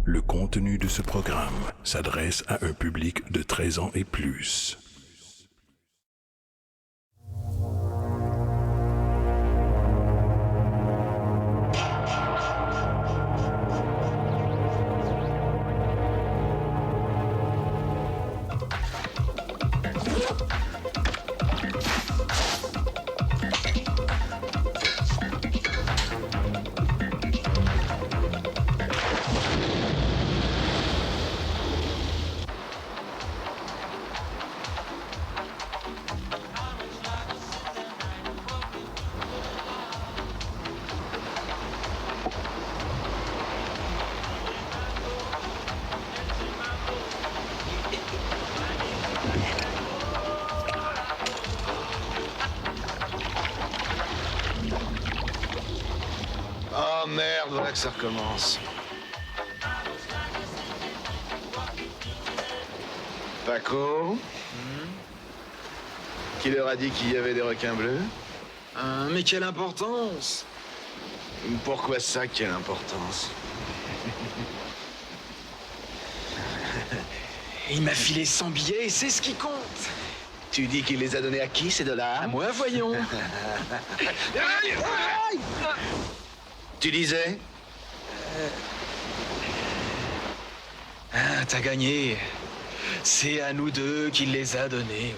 Le contenu de ce programme s'adresse à un public de 13 ans et plus. Oh merde, voilà que ça recommence. Paco, qui leur a dit qu'il y avait des requins bleus? Mais quelle importance! Pourquoi ça, quelle importance? Il m'a filé 100 billets et c'est ce qui compte! Tu dis qu'il les a donnés à qui, ces dollars? À moi, voyons! Tu disais? Ah, t'as gagné. C'est à nous deux qu'il les a donnés.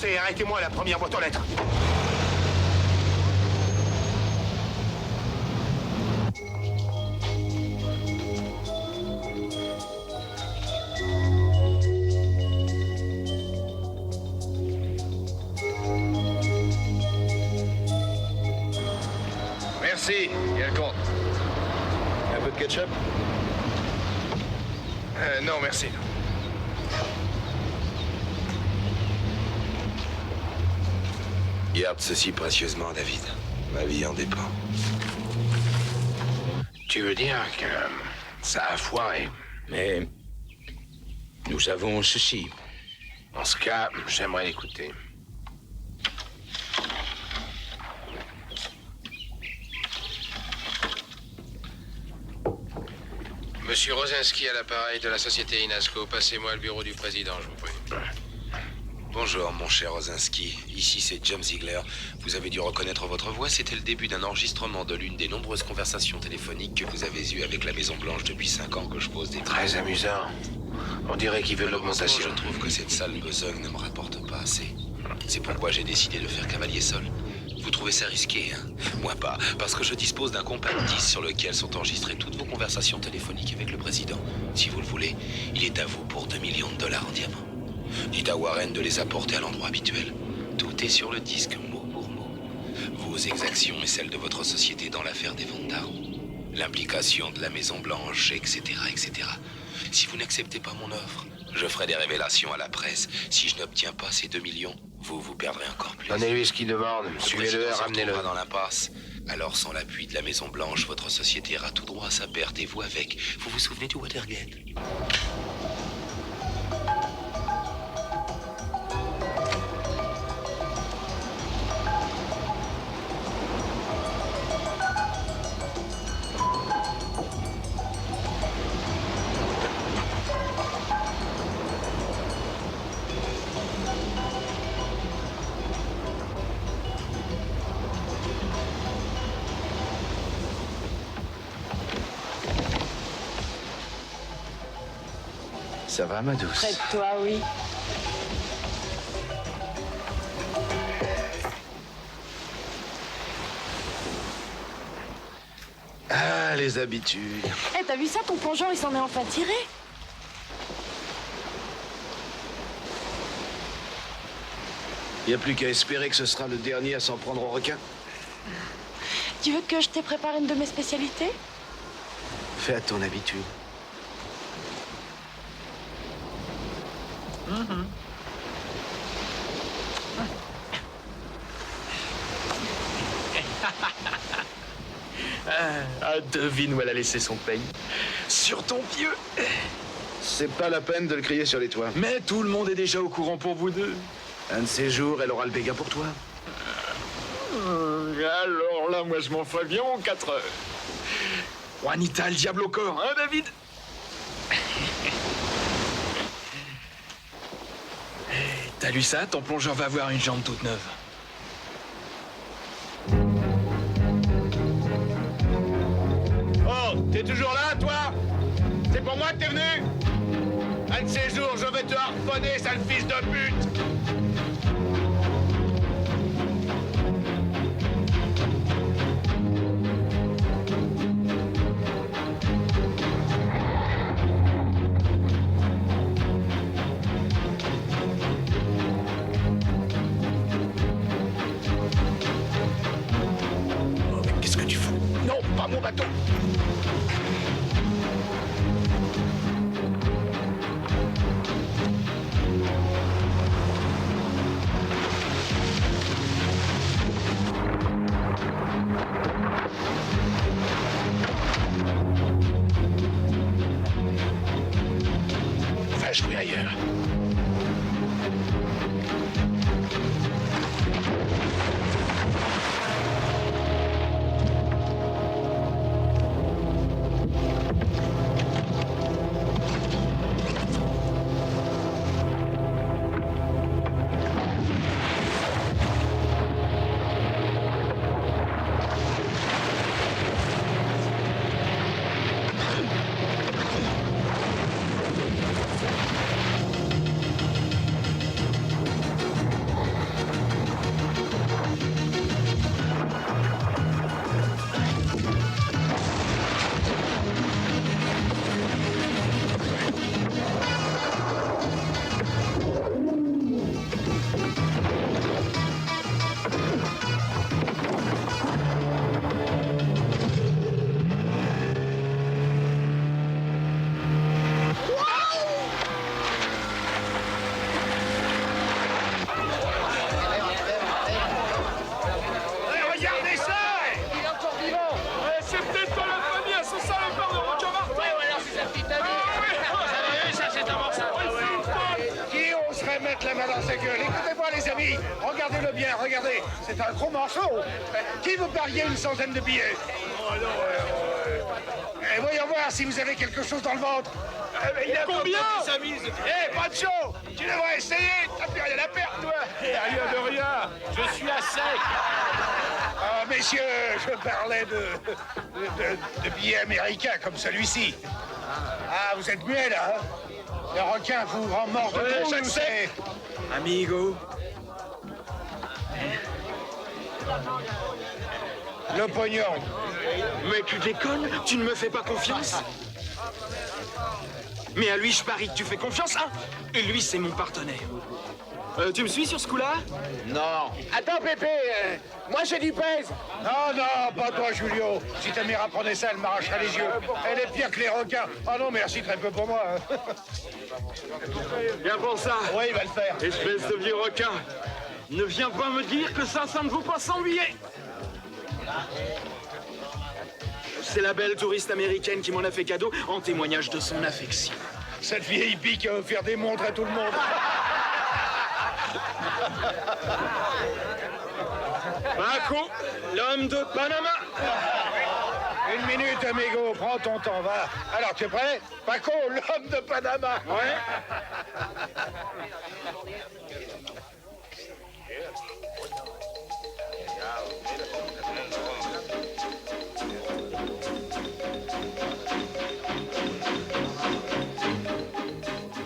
avancez, arrêtez-moi la première boîte aux lettres. Merci. Et elle compte. Un peu de ketchup? Non, merci. Garde ceci précieusement, David. Ma vie en dépend. Tu veux dire que ça a foiré? Mais nous avons ceci. En ce cas, j'aimerais l'écouter. Monsieur Rosinski à l'appareil de la société Inasco. Passez-moi le bureau du président, je vous prie. Bonjour, mon cher Rosinski. Ici, c'est James Ziegler. Vous avez dû reconnaître votre voix. C'était le début d'un enregistrement de l'une des nombreuses conversations téléphoniques que vous avez eues avec la Maison-Blanche depuis 5 ans que je pose des Très amusant. On dirait qu'il veut de l'augmentation. Je trouve que cette sale besogne ne me rapporte pas assez. C'est pourquoi j'ai décidé de faire cavalier seul. Vous trouvez ça risqué, hein? Moi pas, parce que je dispose d'un compact 10 sur lequel sont enregistrées toutes vos conversations téléphoniques avec le président. Si vous le voulez, il est à vous pour 2 millions de dollars en diamants. Dites à Warren de les apporter à l'endroit habituel. Tout est sur le disque, mot pour mot. Vos exactions et celles de votre société dans l'affaire des ventes d'armes. L'implication de la Maison-Blanche, etc., etc. Si vous n'acceptez pas mon offre, je ferai des révélations à la presse. Si je n'obtiens pas ces 2 millions, vous perdrez encore plus. Donnez-lui ce qu'il demande. Suivez-le et ramenez-le. Dans l'impasse. Alors, sans l'appui de la Maison-Blanche, votre société ira tout droit à sa perte et vous avec. Vous vous souvenez du Watergate? Ça va, ma douce? Près de toi, oui. Ah, les habitudes. Eh, t'as vu ça? Ton plongeur, il s'en est enfin tiré. Y a plus qu'à espérer que ce sera le dernier à s'en prendre au requin. Tu veux que je t'ai préparé une de mes spécialités? Fais à ton habitude. Devine où elle a laissé son peigne. Sur ton pieu. C'est pas la peine de le crier sur les toits. Mais tout le monde est déjà au courant pour vous deux. Un de ces jours, elle aura le béguin pour toi. Alors là, moi, je m'en ferais bien en 4 heures. Juanita, le diable au corps, hein, David? T'as lu ça? Ton plongeur va avoir une jambe toute neuve. Oh, t'es toujours là, toi? C'est pour moi que t'es venu? Un de ces jours, je vais te harponner, sale fils de pute! Oh, mais qu'est-ce que tu fous? Non, pas mon bateau! Va jouer ailleurs. c'est que, écoutez-moi les amis, regardez-le bien, regardez, c'est un gros morceau. Qui veut parier une centaine de billets? Oh non, et voyons voir si vous avez quelque chose dans le ventre. Il a combien? Pas de chaud. Tu devrais essayer, t'as plus rien à perdre, toi. Rien de rien, je suis à sec. Ah, messieurs, je parlais de billets américains comme celui-ci. Ah, vous êtes muets, là, hein? Le requin vous rend mort de trouille, je sais. Amigo. Le pognon. Mais tu déconnes? Tu ne me fais pas confiance? Mais à lui, je parie que tu fais confiance, hein? Et lui, c'est mon partenaire. Tu me suis sur ce coup-là? Non. Attends, Pépé, moi j'ai du pèse. Non, pas toi, Julio. Si ta mère apprenait ça, elle m'arracherait les yeux. Elle est pire que les requins. Ah non, merci, très peu pour moi. Hein. Bien pour ça. Oui, il va le faire. Espèce de vieux requin. Ne viens pas me dire que ça ne vaut pas 100 billets. C'est la belle touriste américaine qui m'en a fait cadeau en témoignage de son affection. Cette vieille hippie qui a offert des montres à tout le monde. Paco, l'homme de Panama. Une minute, amigo, prends ton temps, va. Alors, tu es prêt? Paco, l'homme de Panama. Ouais.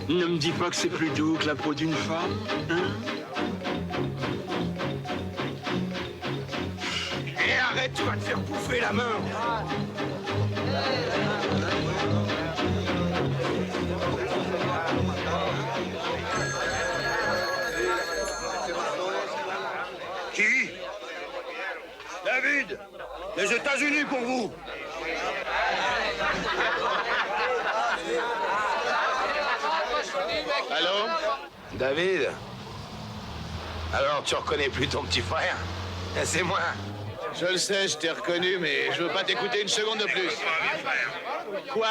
Ne me dis pas que c'est plus doux que la peau d'une femme, hein? Et arrête, tu vas te faire bouffer la main. Qui? David, les États-Unis pour vous. Allô? David? Alors, tu reconnais plus ton petit frère? C'est moi. Je le sais, je t'ai reconnu, mais je veux pas t'écouter une seconde de plus. Quoi?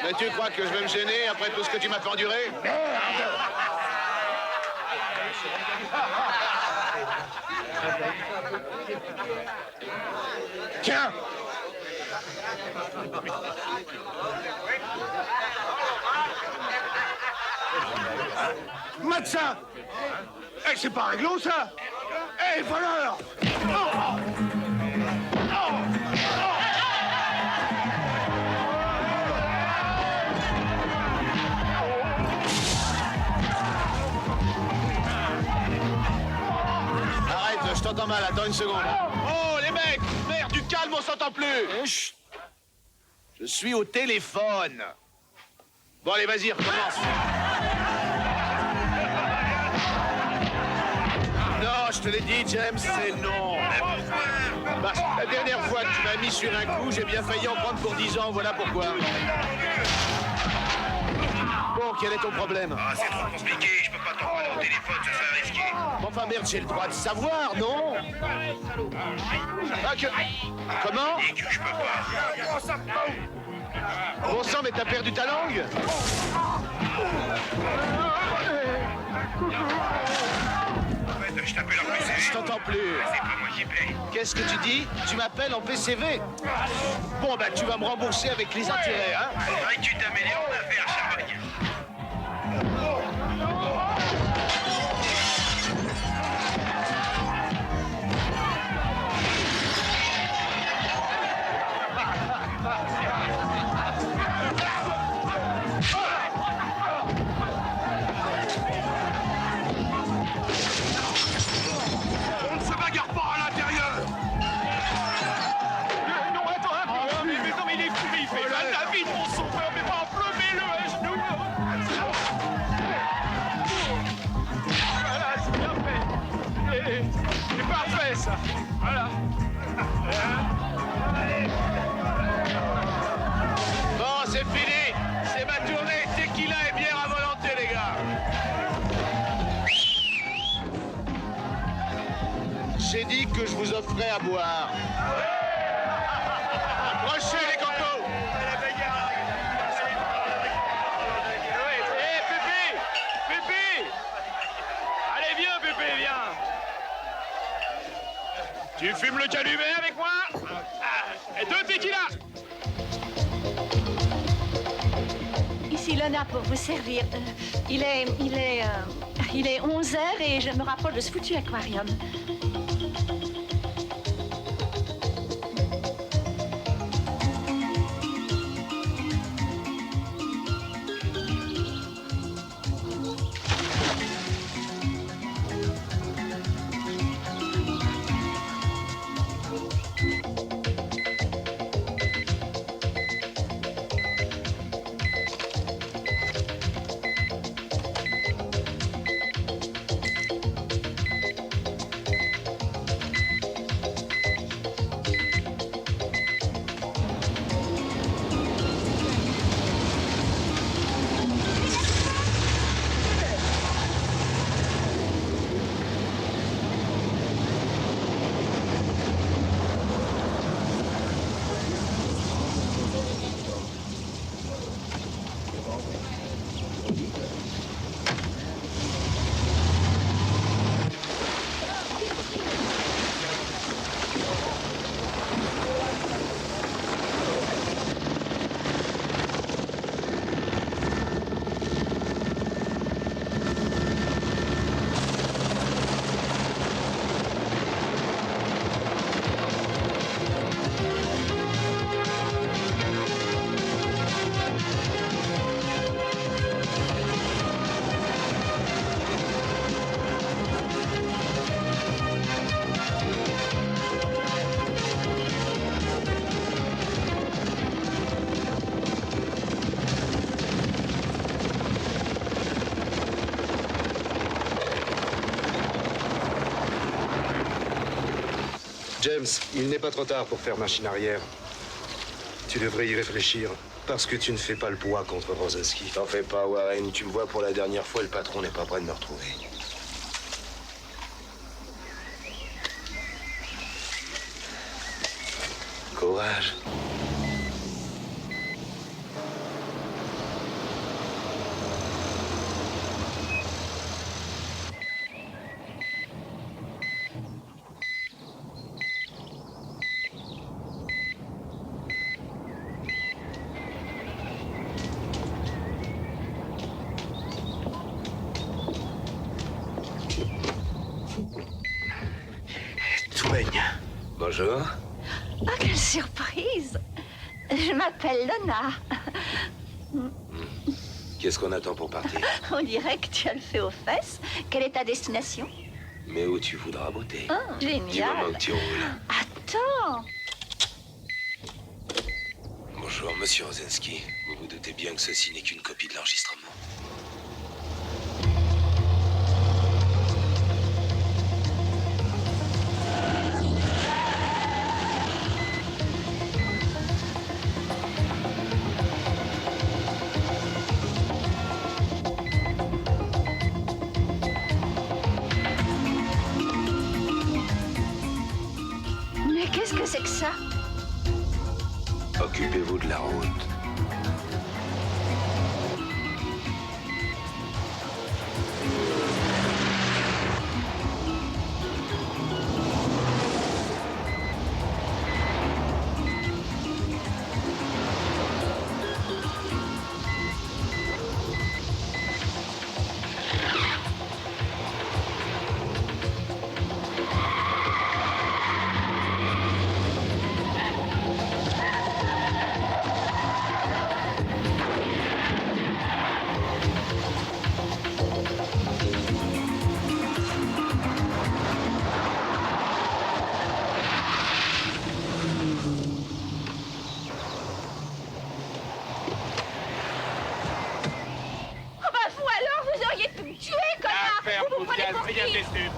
Mais tu crois que je vais me gêner après tout ce que tu m'as fait endurer? Tiens! Matza! Eh, c'est pas réglo, ça! Eh, voleur! Arrête, je t'entends mal, attends une seconde. Oh, les mecs! Merde, du calme, on s'entend plus! Chut. Je suis au téléphone. Bon, allez, vas-y, recommence. Non, je te l'ai dit, James, c'est non. Parce que la dernière fois que tu m'as mis sur un coup, j'ai bien failli en prendre pour 10 ans, voilà pourquoi. Bon, quel est ton problème? Ah, c'est trop compliqué, je peux pas t'en parler au téléphone, ça serait risqué. Enfin, merde, j'ai le droit de savoir, non? Ah, que... Comment? Et que je peux pas. Bon sang, mais t'as perdu ta langue? Je t'appelle en PCV. Je t'entends plus. C'est pas moi qui paye. Qu'est-ce que tu dis? Tu m'appelles en PCV? Bon, bah, tu vas me rembourser avec les intérêts, hein? C'est vrai que tu t'améliores en affaires, Charmagne. On ne se bagarre pas à l'intérieur. Non, attends, mais non, mais il est fou, il fait mal, David, mon sauveur, mais pas pleurer-le à genoux. Voilà, c'est bien fait. C'est parfait, ça. Voilà. Bon, c'est fini. C'est ma tournée. Tequila et bière à volonté, les gars. J'ai dit que je vous offrais à boire. Approchez, les cocos. Hé, Pépé! Pépé! fumes le calumet avec moi? Et 2 tequila. Ici Lona pour vous servir. Il est 11h et je me rapproche de ce foutu aquarium. James, il n'est pas trop tard pour faire machine arrière. Tu devrais y réfléchir, parce que tu ne fais pas le poids contre Rosinski. T'en fais pas, Warren. Tu me vois pour la dernière fois, le patron n'est pas prêt de me retrouver. Courage. Bonjour. Ah, quelle surprise! Je m'appelle Lona. Qu'est-ce qu'on attend pour partir? On dirait que tu as le feu aux fesses. Quelle est ta destination? Mais où tu voudras beauté. Oh, génial. Du moment que tu roules. Attends. Bonjour, monsieur Rosinski. Vous vous doutez bien que ceci n'est qu'une copie de l'enregistrement. Mais qu'est-ce que c'est que ça? Occupez-vous de la route.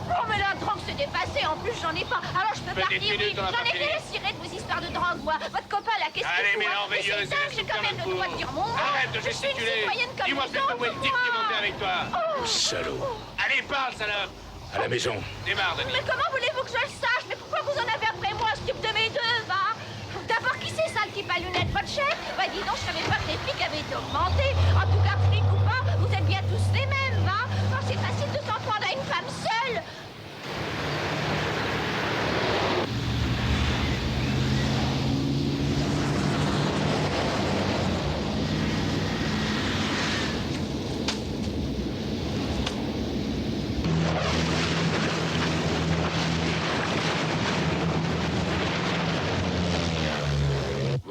Oh, mais la drogue s'est dépassée, en plus j'en ai pas. Alors je peux partir, oui. J'en ai fait cirer de vos histoires de drogue, moi. Votre copain, là, qu'est-ce qu'il Allez, fout? mais l'enveilleuse, J'ai quand même le droit de dire mon mot. Arrête de Je suis une gesticuler. citoyenne comme Dis-moi les autres, plutôt où est le type qui est monté avec toi. Salaud. Allez, parle, salope. À la maison. Démarre, Denis. Mais comment voulez-vous que je le sache? Mais pourquoi vous en avez après moi, ce type de mes deux, va? D'abord, qui c'est ça, le type à lunettes? Votre chef? Bah dis donc, je savais pas que les flics avaient été augmentés. En tout cas, flic ou pas, vous êtes bien tous les mêmes, va? Oh, c'est facile de s'en prendre à une femme seule.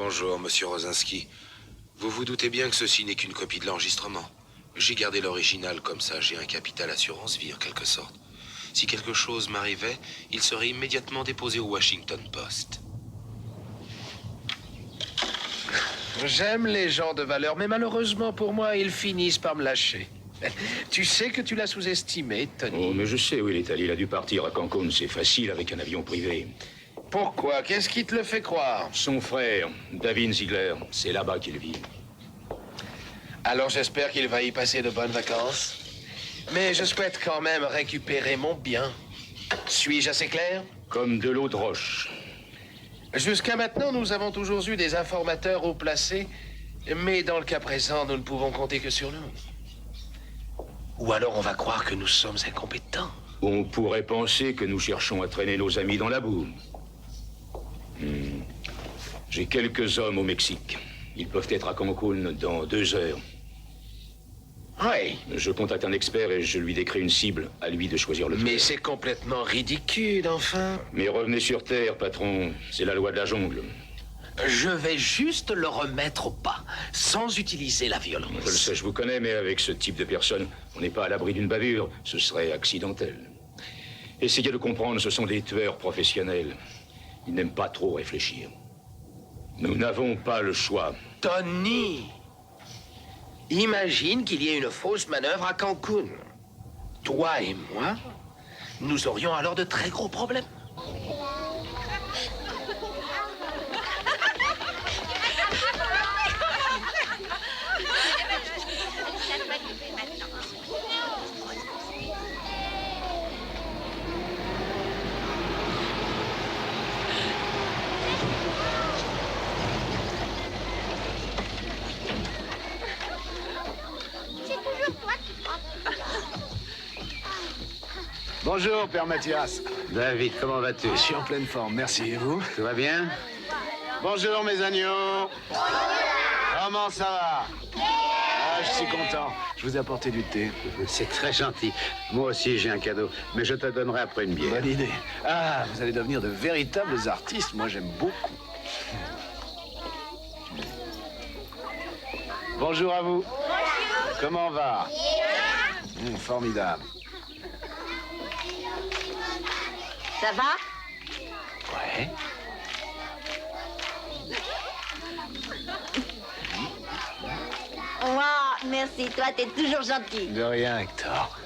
Bonjour, monsieur Rosinski. Vous vous doutez bien que ceci n'est qu'une copie de l'enregistrement. J'ai gardé l'original, comme ça j'ai un capital assurance vie en quelque sorte. Si quelque chose m'arrivait, il serait immédiatement déposé au Washington Post. J'aime les gens de valeur, mais malheureusement pour moi, ils finissent par me lâcher. Tu sais que tu l'as sous-estimé, Tony. Oh, mais je sais où il est allé. Il a dû partir à Cancun. C'est facile avec un avion privé. Pourquoi? Qu'est-ce qui te le fait croire? Son frère, David Ziegler, c'est là-bas qu'il vit. Alors j'espère qu'il va y passer de bonnes vacances. Mais je souhaite quand même récupérer mon bien. Suis-je assez clair? Comme de l'eau de roche. Jusqu'à maintenant, nous avons toujours eu des informateurs haut placés, mais dans le cas présent, nous ne pouvons compter que sur nous. Ou alors on va croire que nous sommes incompétents. On pourrait penser que nous cherchons à traîner nos amis dans la boue. J'ai quelques hommes au Mexique. Ils peuvent être à Cancun dans 2 heures. Oui. Je contacte un expert et je lui décris une cible. À lui de choisir le Mais c'est complètement ridicule, enfin. Mais revenez sur Terre, patron. C'est la loi de la jungle. Je vais juste le remettre au pas, sans utiliser la violence. Je le sais, je vous connais, mais avec ce type de personne, on n'est pas à l'abri d'une bavure. Ce serait accidentel. Essayez de comprendre, ce sont des tueurs professionnels. Ils n'aiment pas trop réfléchir. Nous n'avons pas le choix. Tony, imagine qu'il y ait une fausse manœuvre à Cancun. Toi et moi, nous aurions alors de très gros problèmes. Bonjour, Père Mathias. David, comment vas-tu? Je suis en pleine forme, merci. Et vous? Tout va bien? Bonjour, mes agneaux. Comment ça va? Ah, je suis content. Je vous ai apporté du thé. C'est très gentil. Moi aussi, j'ai un cadeau, mais je te donnerai après une bière. Bonne idée. Ah, vous allez devenir de véritables artistes. Moi, j'aime beaucoup. Bonjour à vous. Bonjour. Comment va? Formidable. Ça va? Ouais. Oh, merci, toi, t'es toujours gentil. De rien, Hector.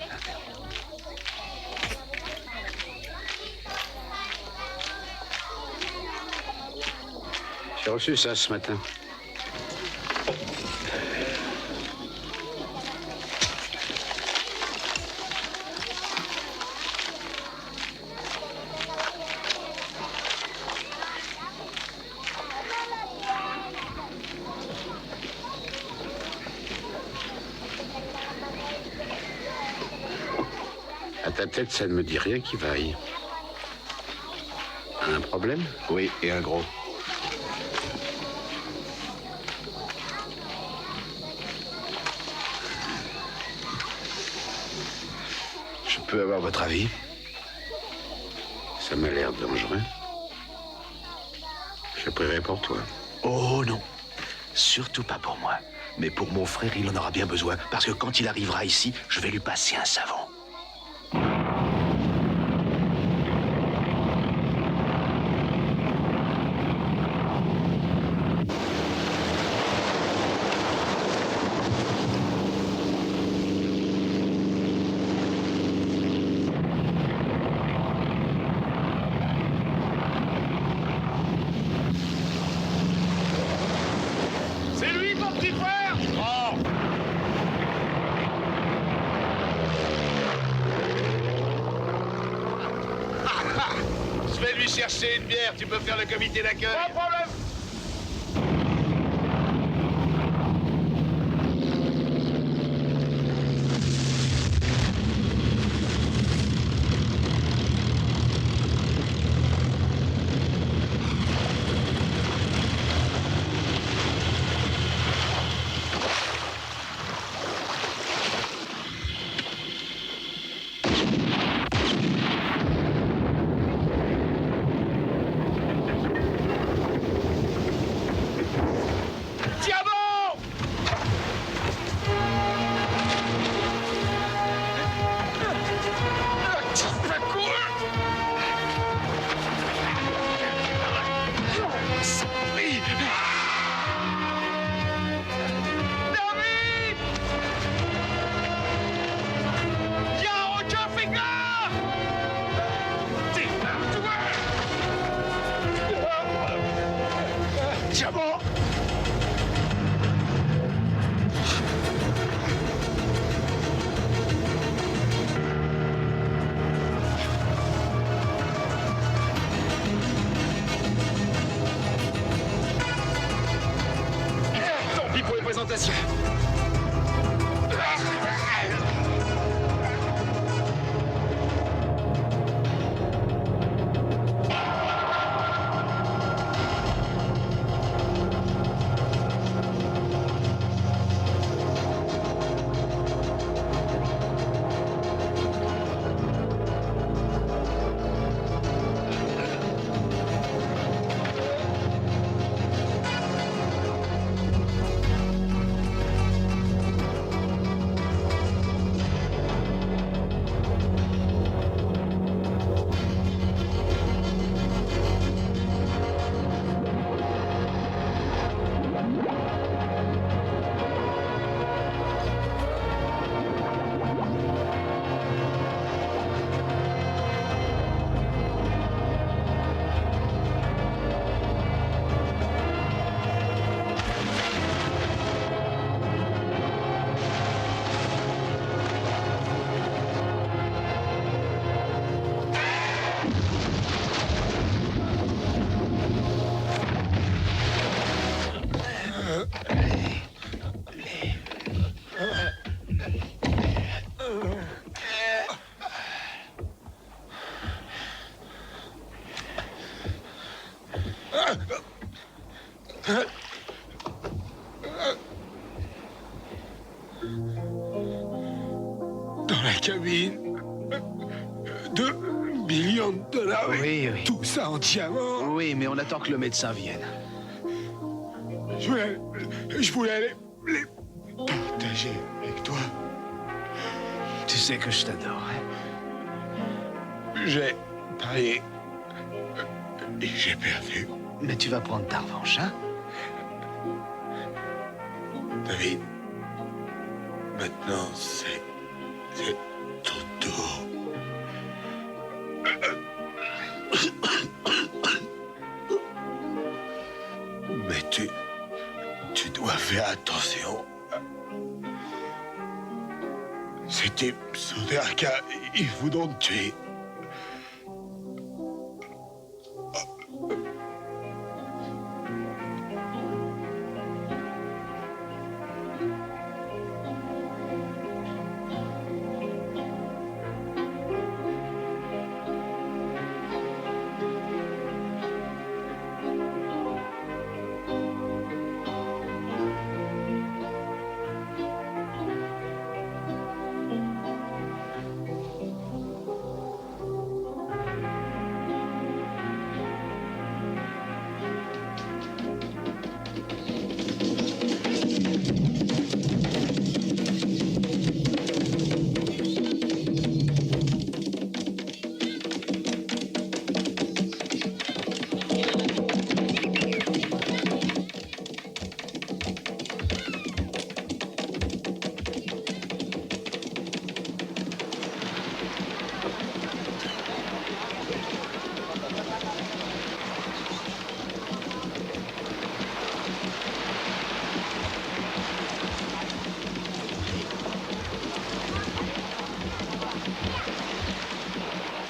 J'ai reçu ça ce matin. À ta tête, ça ne me dit rien qui vaille. Un problème? Oui, et un gros. Je peux avoir votre avis? Ça m'a l'air dangereux. Je prierai pour toi. Oh non, surtout pas pour moi. Mais pour mon frère, il en aura bien besoin. Parce que quand il arrivera ici, je vais lui passer un savon. C'est lui, ton petit frère? Oh! Je vais lui chercher une bière, tu peux faire le comité d'accueil. Pas de problème. Diamant! Tant pis pour les présentations. Dans la cabine. 2 millions de dollars. Oui, oui. Tout ça en diamant. Oui, mais on attend que le médecin vienne. Je voulais les partager avec toi. Tu sais que je t'adore. J'ai parié. Et j'ai perdu. Mais tu vas prendre ta revanche, hein? David, maintenant c'est trop tôt. Mais tu dois faire attention. Ces types sont des racailles, ils voudront te tuer.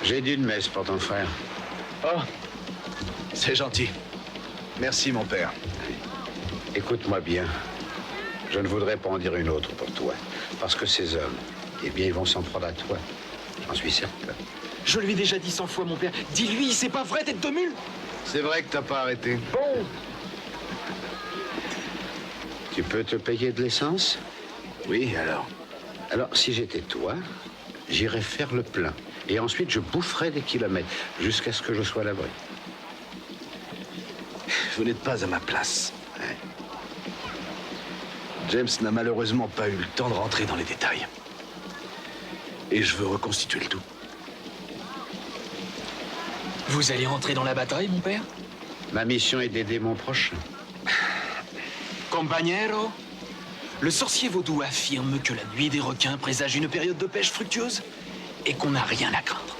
J'ai d'une messe pour ton frère. Oh, c'est gentil. Merci, mon père. Écoute-moi bien. Je ne voudrais pas en dire une autre pour toi. Parce que ces hommes, eh bien, ils vont s'en prendre à toi. J'en suis certain. Je lui ai déjà dit 100 fois, mon père. Dis-lui, c'est pas vrai, tête de mule. C'est vrai que t'as pas arrêté. Bon. Tu peux te payer de l'essence? Oui, alors? Alors, si j'étais toi, j'irais faire le plein. Et ensuite, je boufferais des kilomètres jusqu'à ce que je sois à l'abri. Vous n'êtes pas à ma place. Ouais. James n'a malheureusement pas eu le temps de rentrer dans les détails. Et je veux reconstituer le tout. Vous allez rentrer dans la bataille, mon père? Ma mission est d'aider mon prochain. Compagnero, le sorcier vaudou affirme que la nuit des requins présage une période de pêche fructueuse et qu'on n'a rien à craindre.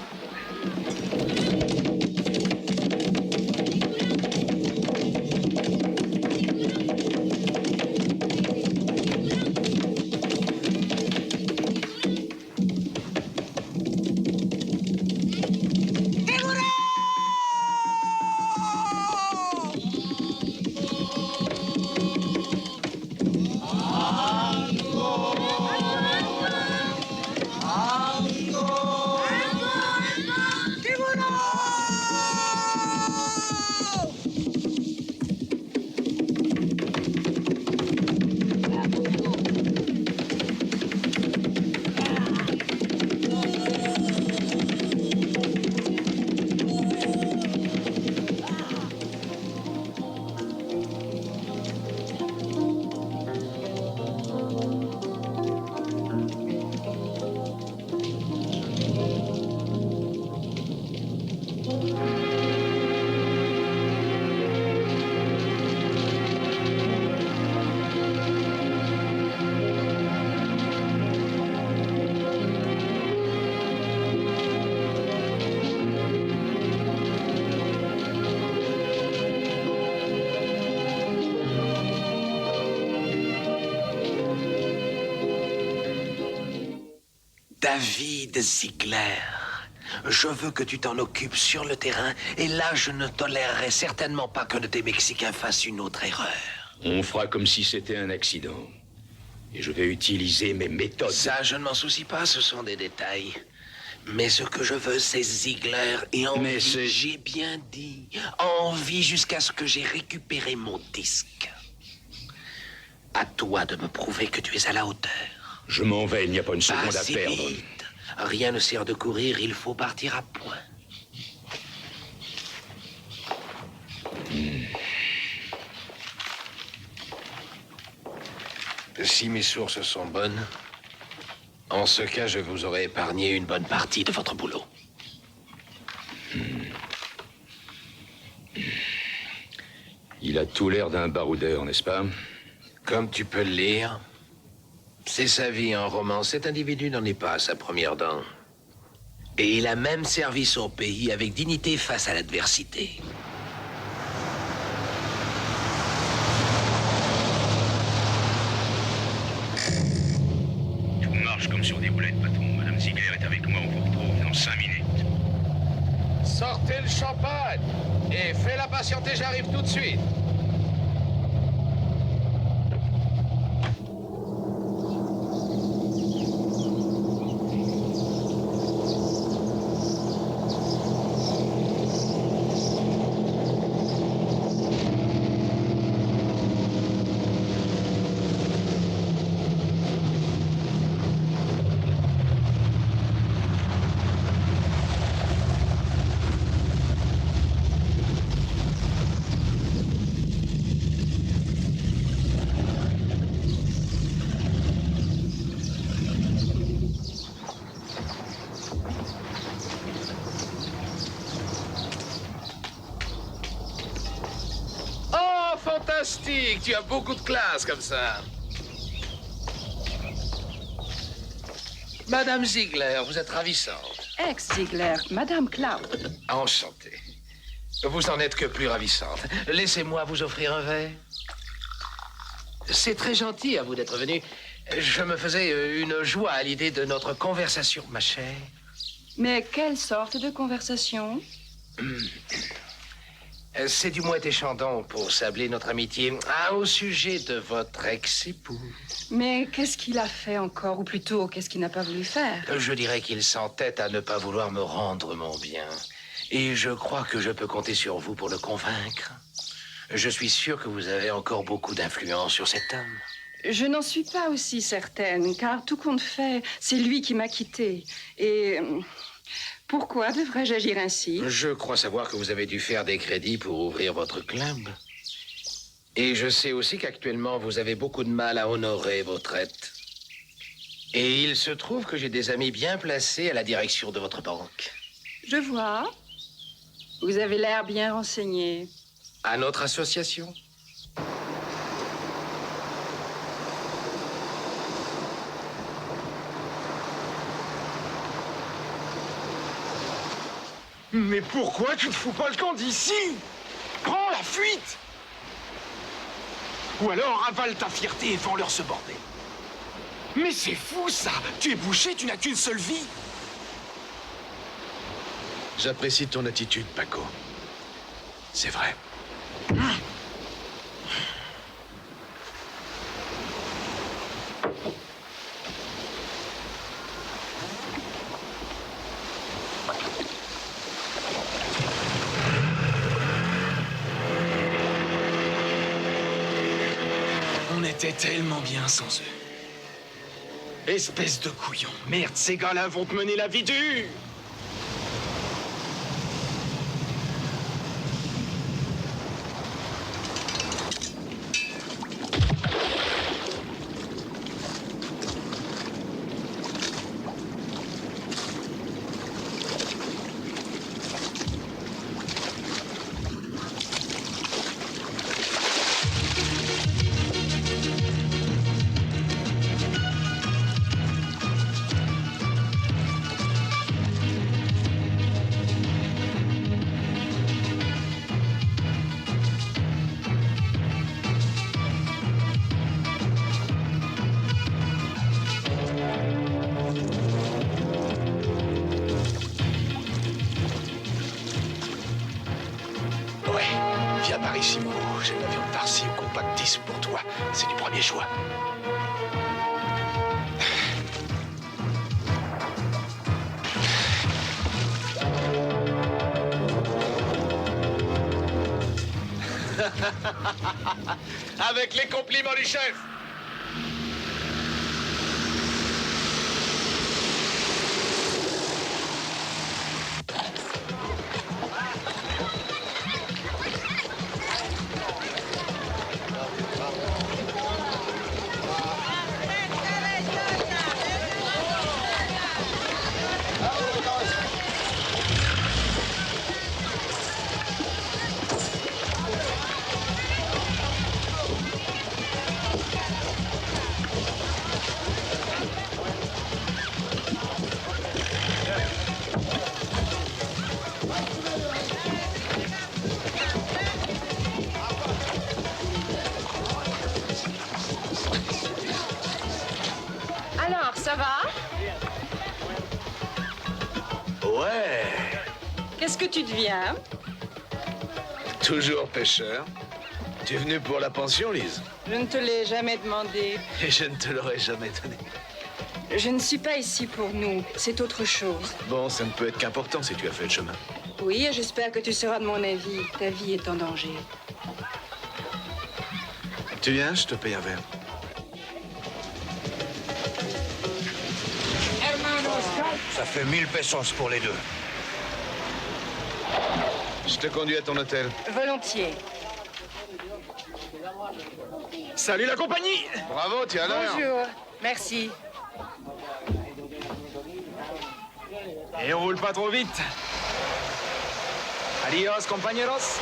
David Ziegler, je veux que tu t'en occupes sur le terrain, et là, je ne tolérerai certainement pas qu'un de tes Mexicains fasse une autre erreur. On fera comme si c'était un accident. Et je vais utiliser mes méthodes. Ça, je ne m'en soucie pas, ce sont des détails. Mais ce que je veux, c'est Ziegler et en vie, j'ai bien dit, en vie jusqu'à ce que j'ai récupéré mon disque. À toi de me prouver que tu es à la hauteur. Je m'en vais, il n'y a pas une seconde à si perdre. Vite. Rien ne sert de courir, il faut partir à point. Si mes sources sont bonnes, en ce cas, je vous aurais épargné une bonne partie de votre boulot. Il a tout l'air d'un baroudeur, n'est-ce pas? Comme tu peux le lire, c'est sa vie en roman. Cet individu n'en est pas à sa première dent. Et il a même servi son pays avec dignité face à l'adversité. Tout marche comme sur des roulettes, patron. Madame Ziegler est avec moi, on vous retrouve dans 5 minutes. Sortez le champagne et fais-la patienter, j'arrive tout de suite. Fantastique, tu as beaucoup de classe comme ça. Madame Ziegler, vous êtes ravissante. Ex-Ziegler, Madame Cloud. Enchantée. Vous en êtes que plus ravissante. Laissez-moi vous offrir un verre. C'est très gentil à vous d'être venu. Je me faisais une joie à l'idée de notre conversation, ma chère. Mais quelle sorte de conversation? C'est du moins échandant pour sabler notre amitié. Ah, au sujet de votre ex-époux. Mais qu'est-ce qu'il a fait encore? Ou plutôt, qu'est-ce qu'il n'a pas voulu faire? Je dirais qu'il s'entête à ne pas vouloir me rendre mon bien. Et je crois que je peux compter sur vous pour le convaincre. Je suis sûr que vous avez encore beaucoup d'influence sur cet homme. Je n'en suis pas aussi certaine, car tout compte fait, c'est lui qui m'a quittée. Et pourquoi devrais-je agir ainsi? Je crois savoir que vous avez dû faire des crédits pour ouvrir votre club. Et je sais aussi qu'actuellement, vous avez beaucoup de mal à honorer vos traites. Et il se trouve que j'ai des amis bien placés à la direction de votre banque. Je vois. Vous avez l'air bien renseigné. À notre association? Mais pourquoi tu ne fous pas le camp d'ici? Prends la fuite! Ou alors avale ta fierté et vends-leur ce bordel. Mais c'est fou, ça! Tu es bouché, tu n'as qu'une seule vie! J'apprécie ton attitude, Paco. C'est vrai. On était tellement bien sans eux. Espèce de couillon. Merde, ces gars-là vont te mener la vie dure! disque pour toi. C'est du premier choix. Avec les compliments du chef. Alors, ça va? Ouais. Qu'est-ce que tu deviens? Toujours pêcheur. Tu es venu pour la pension, Lise? Je ne te l'ai jamais demandé. Et je ne te l'aurais jamais donné. Je ne suis pas ici pour nous, c'est autre chose. Bon, ça ne peut être qu'important si tu as fait le chemin. Oui, et j'espère que tu seras de mon avis. Ta vie est en danger. Tu viens, je te paye un verre. Ça fait 1000 pesos pour les deux. Je te conduis à ton hôtel. Volontiers. Salut la compagnie! Bravo, tu es à l'heure. Bonjour. Merci. Et on roule pas trop vite. Adios, compañeros.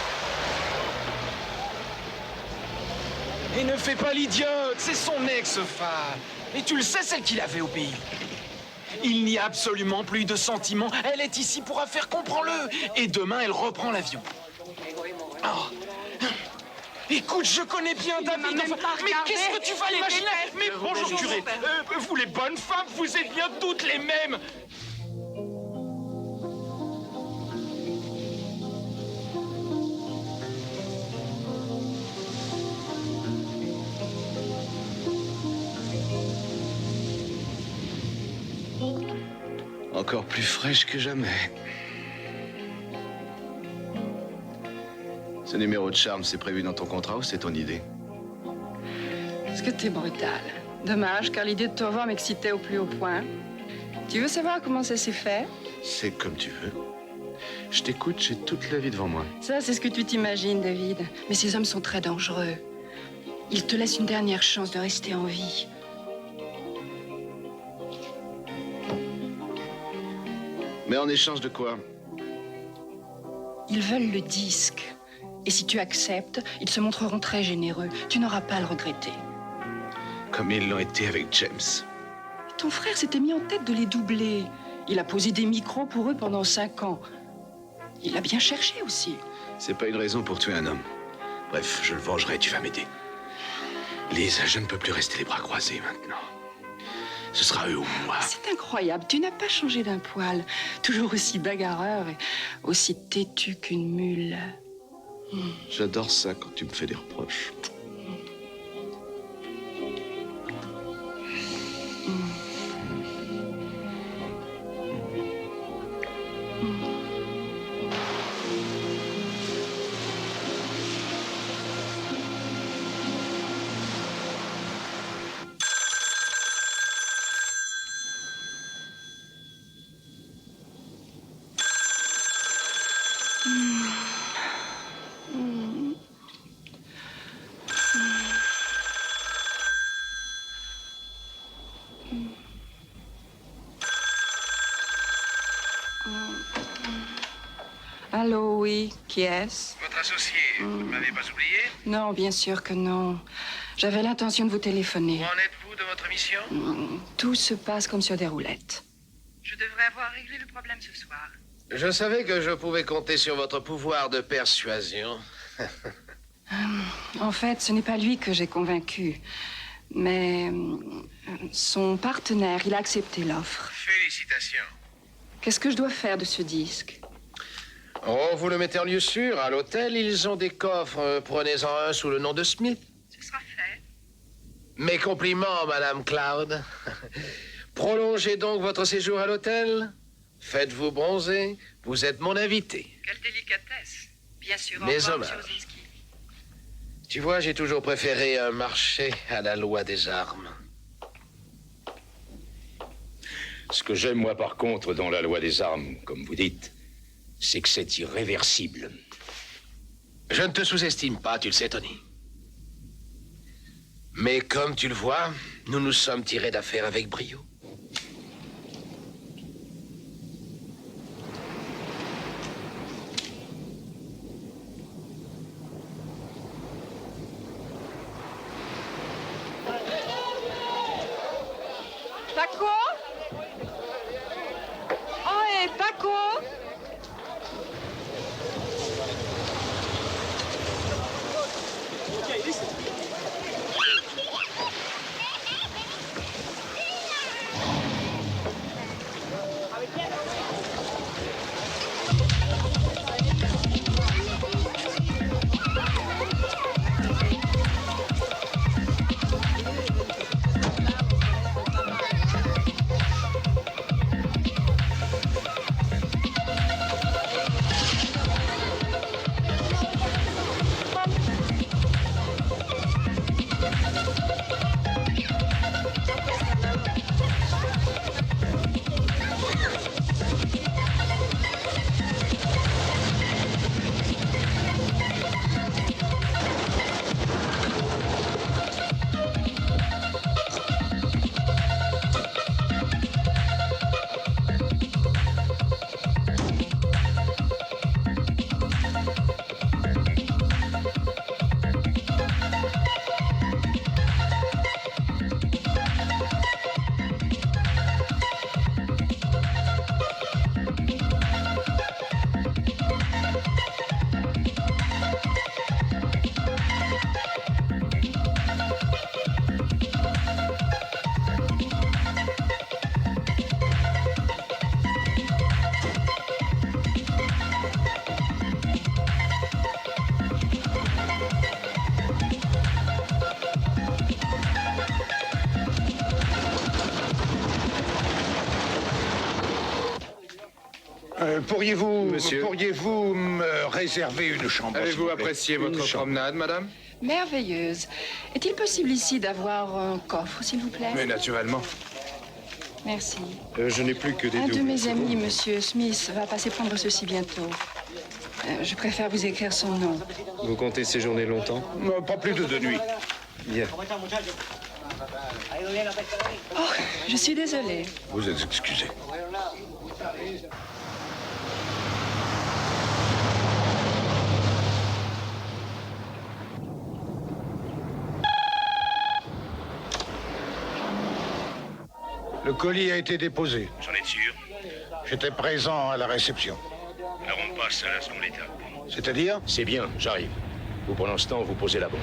Et ne fais pas l'idiote, c'est son ex-femme. Et tu le sais, celle qu'il avait au pays. Il n'y a absolument plus de sentiments. Elle est ici pour affaire, comprends-le. Et demain, elle reprend l'avion. Oh. Écoute, je connais bien David. même pas Mais regardé. qu'est-ce que tu vas l'imaginer? Mais bonjour, curé. bonjour. Vous, les bonnes femmes, vous êtes bien toutes les mêmes. Encore plus fraîche que jamais. Ce numéro de charme, c'est prévu dans ton contrat ou c'est ton idée? Est-ce que t'es brutal? Dommage, car l'idée de te revoir m'excitait au plus haut point. Tu veux savoir comment ça s'est fait? C'est comme tu veux. Je t'écoute, j'ai toute la vie devant moi. Ça, c'est ce que tu t'imagines, David. Mais ces hommes sont très dangereux. Ils te laissent une dernière chance de rester en vie. Mais en échange de quoi? Ils veulent le disque. Et si tu acceptes, ils se montreront très généreux. Tu n'auras pas à le regretter. Comme ils l'ont été avec James. Ton frère s'était mis en tête de les doubler. Il a posé des micros pour eux pendant 5 ans. Il a bien cherché aussi. C'est pas une raison pour tuer un homme. Bref, je le vengerai, tu vas m'aider. Lise, je ne peux plus rester les bras croisés maintenant. Ce sera eux ou moi. C'est incroyable, tu n'as pas changé d'un poil. Toujours aussi bagarreur et aussi têtu qu'une mule. J'adore ça quand tu me fais des reproches. Allô, oui, qui est-ce? Votre associé, vous ne m'avez pas oublié? Non, bien sûr que non. J'avais l'intention de vous téléphoner. Où en êtes-vous de votre mission? Tout se passe comme sur des roulettes. Je devrais avoir réglé le problème ce soir. Je savais que je pouvais compter sur votre pouvoir de persuasion. En fait, ce n'est pas lui que j'ai convaincu, mais son partenaire, il a accepté l'offre. Félicitations. Qu'est-ce que je dois faire de ce disque? Oh, vous le mettez en lieu sûr. À l'hôtel, ils ont des coffres. Prenez-en un sous le nom de Smith. sera fait. Mes compliments, Madame Cloud. Prolongez donc votre séjour à l'hôtel. Faites-vous bronzer. Vous êtes mon invité. Quelle délicatesse. Bien sûr, au Mes revoir, hommages. Monsieur Ozinski. Tu vois, j'ai toujours préféré un marché à la loi des armes. Ce que j'aime, moi, par contre, dans la loi des armes, comme vous dites, c'est que c'est irréversible. Je ne te sous-estime pas, tu le sais, Tony. Mais comme tu le vois, nous nous sommes tirés d'affaire avec brio. Paco? Oh, hé, Paco? Pourriez-vous me réserver une chambre? Avez-vous apprécié votre promenade, madame? Merveilleuse. Est-il possible ici d'avoir un coffre, s'il vous plaît? Mais naturellement. Merci. Je n'ai plus que des Un de doubles. mes amis, Monsieur Smith, va passer prendre ceci bientôt. Je préfère vous écrire son nom. Vous comptez séjourner longtemps? Pas plus de 2 nuits. Bien. Oh, je suis désolée. Vous êtes excusé. Le colis a été déposé. J'en ai sûr. J'étais présent à la réception. Alors on passe à la seconde étape. C'est-à-dire? C'est bien, j'arrive. Vous, pendant ce temps, vous posez la bombe.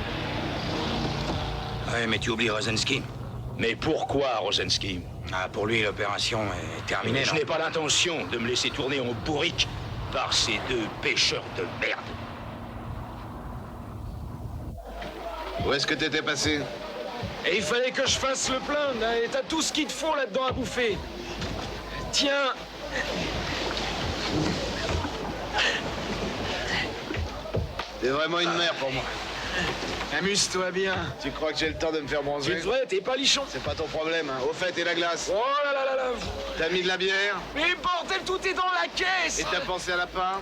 Ouais, mais tu oublies Rosenski. Mais pourquoi Rosenski? Ah, pour lui, l'opération est terminée. Je non? n'ai pas l'intention de me laisser tourner en bourrique par ces deux pêcheurs de merde. Où est-ce que t'étais passé? Et il fallait que je fasse le plein. Et t'as tout ce qu'il te faut là-dedans à bouffer. Tiens. T'es vraiment une mère pour moi. Amuse-toi bien. Tu crois que j'ai le temps de me faire bronzer? Tu devrais, t'es pas lichon. C'est pas ton problème, hein. Au fait, et la glace? Oh là là là là. T'as mis de la bière? Mais bordel, tout est dans la caisse. Et t'as pensé à la part?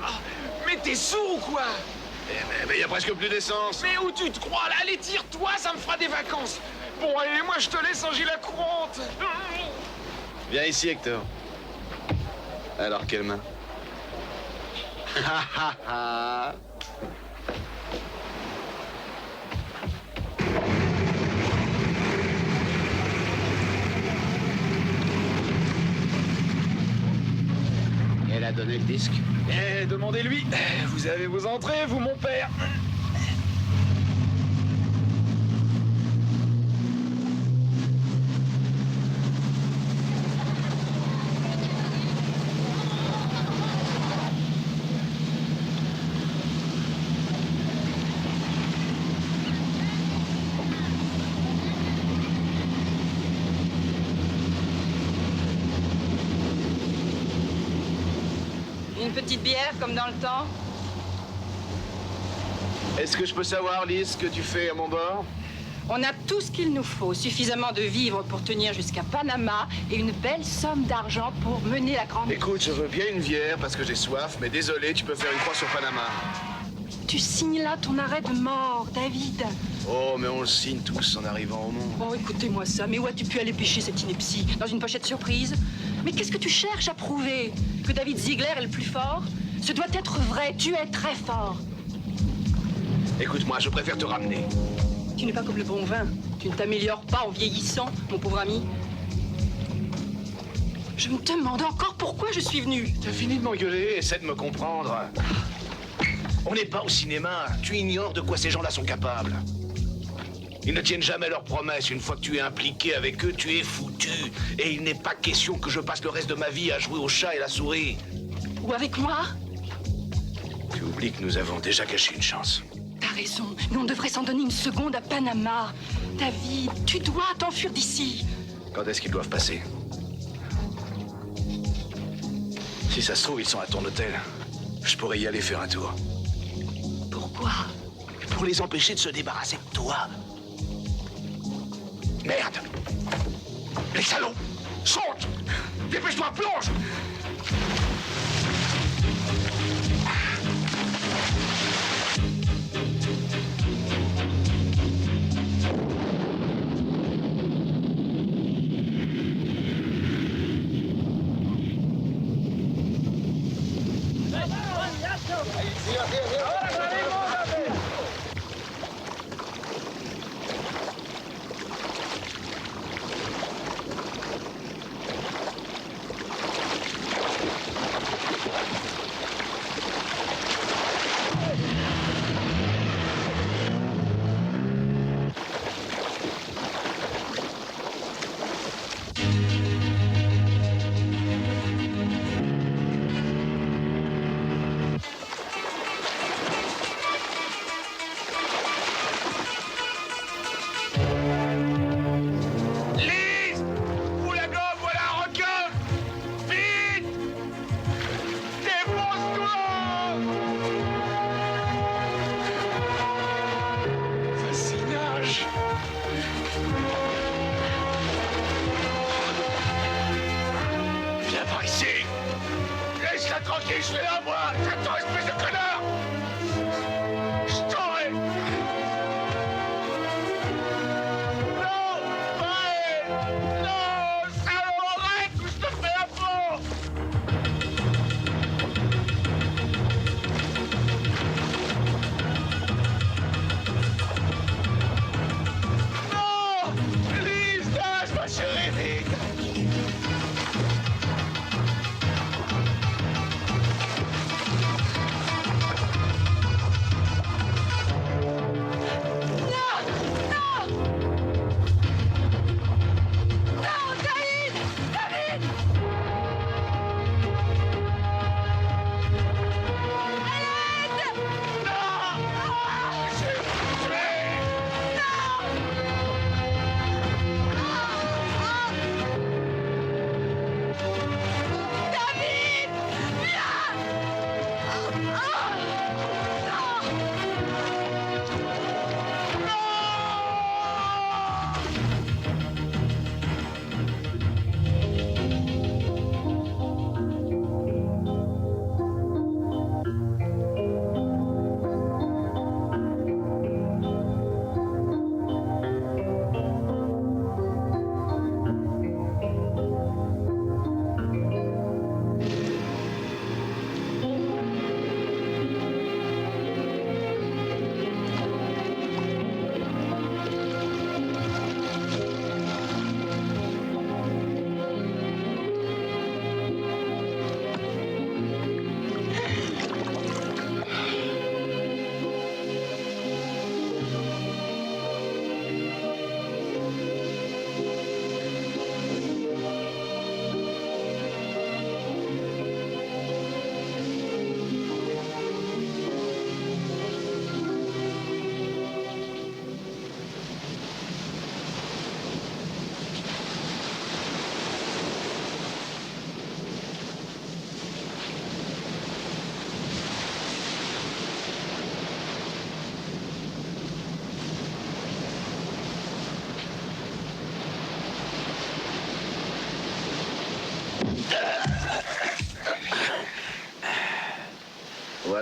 Mais t'es sourd ou quoi? Mais y a presque plus d'essence. Mais où tu te crois là? Allez, tire-toi, ça me fera des vacances. Bon, allez, moi je te laisse en gilet courante. Viens ici, Hector. Alors, quelle main? Ha ha ha. Elle a donné le disque. Eh, demandez-lui. Vous avez vos entrées, vous, mon père. Une petite bière comme dans le temps? Est-ce que je peux savoir, Lise, ce que tu fais à mon bord? On a tout ce qu'il nous faut, suffisamment de vivres pour tenir jusqu'à Panama et une belle somme d'argent pour mener la grande... Écoute, je veux bien une bière parce que j'ai soif, mais désolé, tu peux faire une croix sur Panama. Tu signes là ton arrêt de mort, David. Oh, mais on le signe tous en arrivant au monde. Oh, écoutez-moi ça, mais où as-tu pu aller pêcher cette ineptie? Dans une pochette surprise? Mais qu'est-ce que tu cherches à prouver? Que David Ziegler est le plus fort? Ce doit être vrai, tu es très fort. Écoute-moi, je préfère te ramener. Tu n'es pas comme le bon vin. Tu ne t'améliores pas en vieillissant, mon pauvre ami. Je me demande encore pourquoi je suis venu. T'as fini de m'engueuler, essaie de me comprendre. On n'est pas au cinéma. Tu ignores de quoi ces gens-là sont capables. Ils ne tiennent jamais leurs promesses. Une fois que tu es impliqué avec eux, tu es foutu. Et il n'est pas question que je passe le reste de ma vie à jouer au chat et la souris. Ou avec moi? Tu oublies que nous avons déjà caché une chance. T'as raison, mais on devrait s'en donner une seconde à Panama. David, tu dois t'enfuir d'ici. Quand est-ce qu'ils doivent passer? Si ça se trouve, ils sont à ton hôtel. Je pourrais y aller faire un tour. Pourquoi? Pour les empêcher de se débarrasser de toi. Merde! Les salauds! Saute! Dépêche-toi, plonge! Tranquille, je vais là, moi! Attends, espèce de connard! Je t'aurai! Non! Ouais! Non! Salaud, arrête ou je te fais la peau! Non! Lise, lâche ma chérie, vite!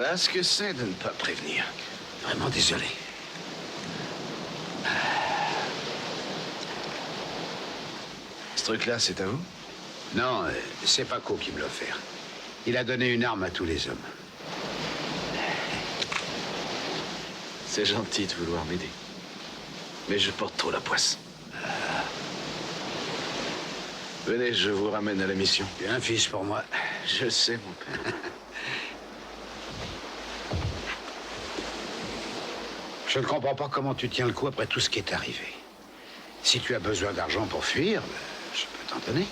Voilà ce que c'est de ne pas prévenir. Vraiment désolé. Ce truc-là, c'est à vous? Non, c'est Paco qui me l'a offert. Il a donné une arme à tous les hommes. C'est gentil de vouloir m'aider. Mais je porte trop la poisse. Venez, je vous ramène à la mission. Tu es un fils pour moi. Je sais, mon père. Je ne comprends pas comment tu tiens le coup après tout ce qui est arrivé. Si tu as besoin d'argent pour fuir, je peux t'en donner.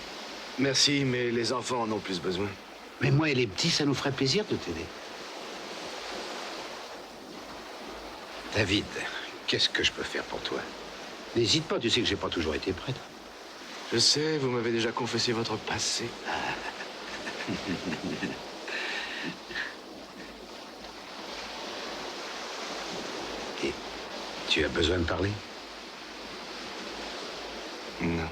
Merci, mais les enfants en ont plus besoin. Mais moi et les petits, ça nous ferait plaisir de t'aider. David, qu'est-ce que je peux faire pour toi? N'hésite pas, tu sais que j'ai pas toujours été prêtre. Je sais, vous m'avez déjà confessé votre passé. Et tu as besoin de parler? Non.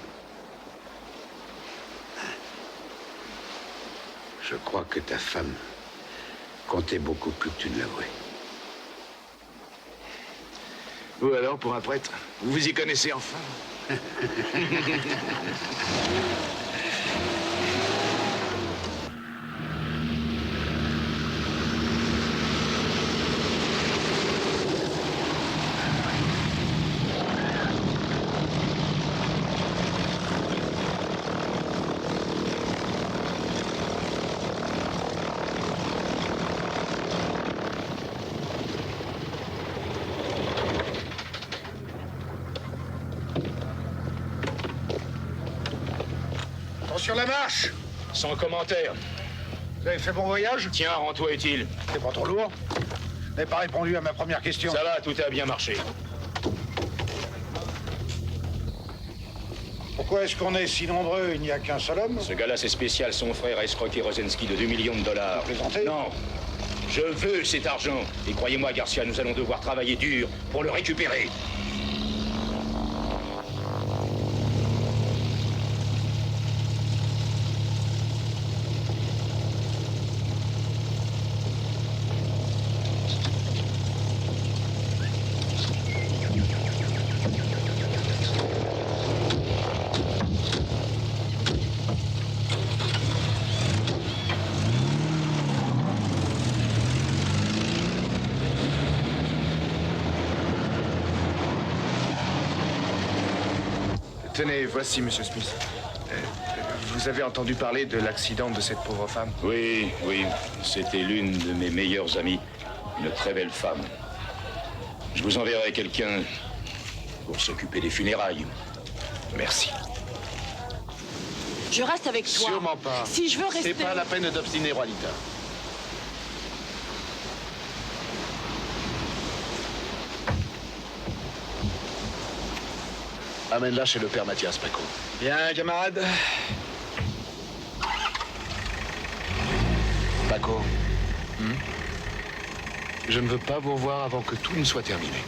Je crois que ta femme comptait beaucoup plus que tu ne l'avouais. Ou alors, pour un prêtre, vous vous y connaissez enfin. Sur la marche. Sans commentaire. Vous avez fait bon voyage? Tiens, rends-toi utile. C'est pas trop lourd? Vous n'avez pas répondu à ma première question. Ça va, tout a bien marché. Pourquoi est-ce qu'on est si nombreux? Il n'y a qu'un seul homme? Ce gars-là, c'est spécial. Son frère a escroqué Rosenski de 2 millions de dollars. Vous plaisantez? Non. Je veux cet argent. Et croyez-moi, Garcia, nous allons devoir travailler dur pour le récupérer. Tenez, voici, Monsieur Smith. Vous avez entendu parler de l'accident de cette pauvre femme? Oui, oui. C'était l'une de mes meilleures amies. Une très belle femme. Je vous enverrai quelqu'un pour s'occuper des funérailles. Merci. Je reste avec toi. Sûrement pas. Si je veux rester... C'est pas la peine d'obstiner, Juanita. Amène-la chez le père Mathias, Paco. Bien, camarade. Paco. Je ne veux pas vous revoir avant que tout ne soit terminé.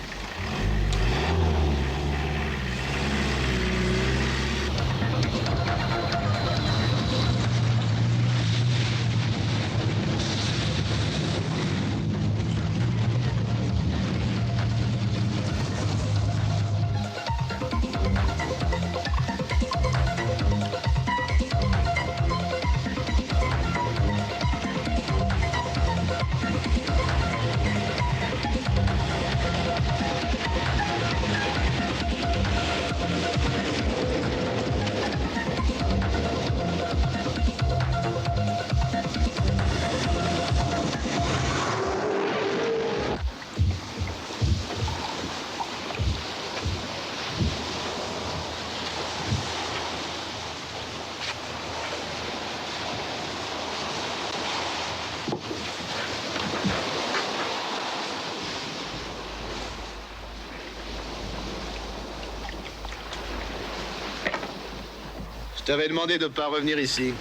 Je t'avais demandé de ne pas revenir ici.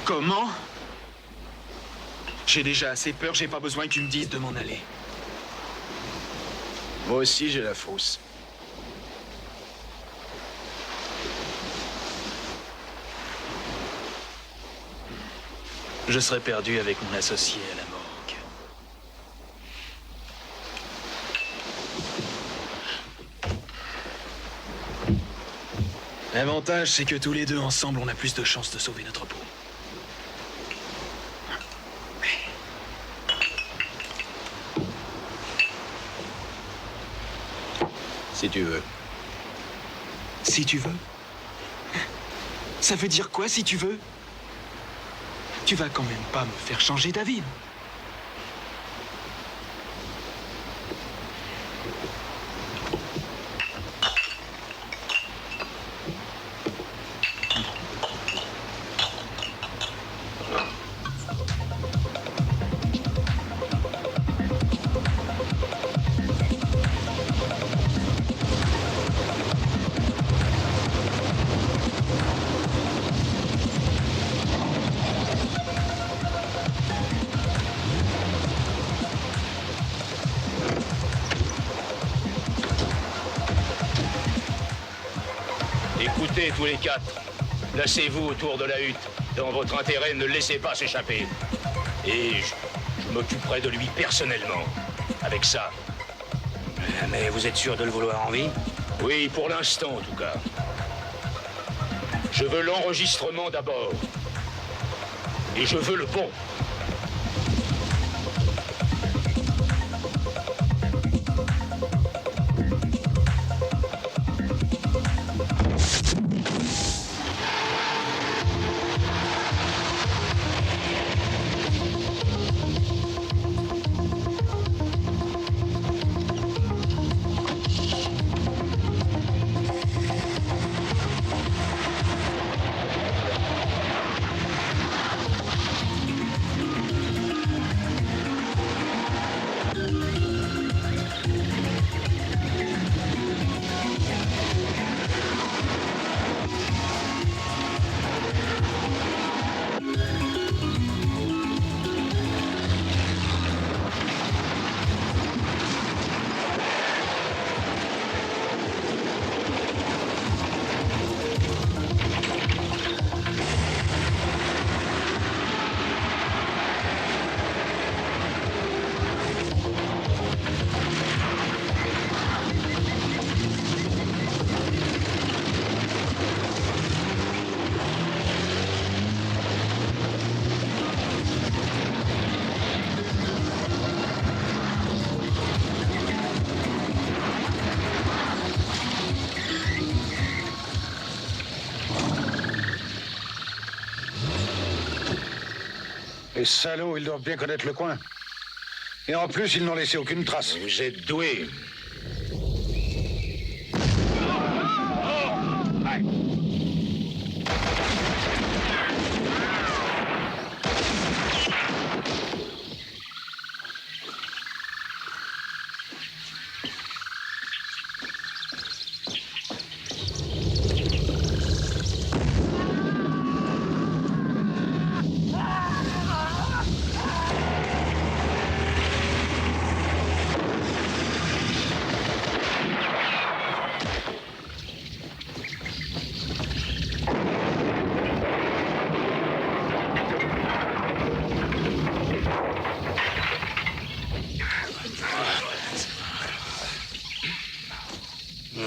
Comment? J'ai déjà assez peur, j'ai pas besoin que tu me dises de m'en aller. Moi aussi, j'ai la frousse. Je serais perdu avec mon associé à la morgue. L'avantage, c'est que tous les deux ensemble, on a plus de chances de sauver notre peau. Si tu veux. Si tu veux? Ça veut dire quoi, si tu veux? Tu vas quand même pas me faire changer d'avis. Écoutez tous les quatre. Placez-vous autour de la hutte. Dans votre intérêt, ne le laissez pas s'échapper. Et je m'occuperai de lui personnellement. Avec ça. Mais vous êtes sûr de le vouloir en vie? Oui, pour l'instant en tout cas. Je veux l'enregistrement d'abord. Et je veux le bon. Les salauds, ils doivent bien connaître le coin. Et en plus, ils n'ont laissé aucune trace. Vous êtes doué.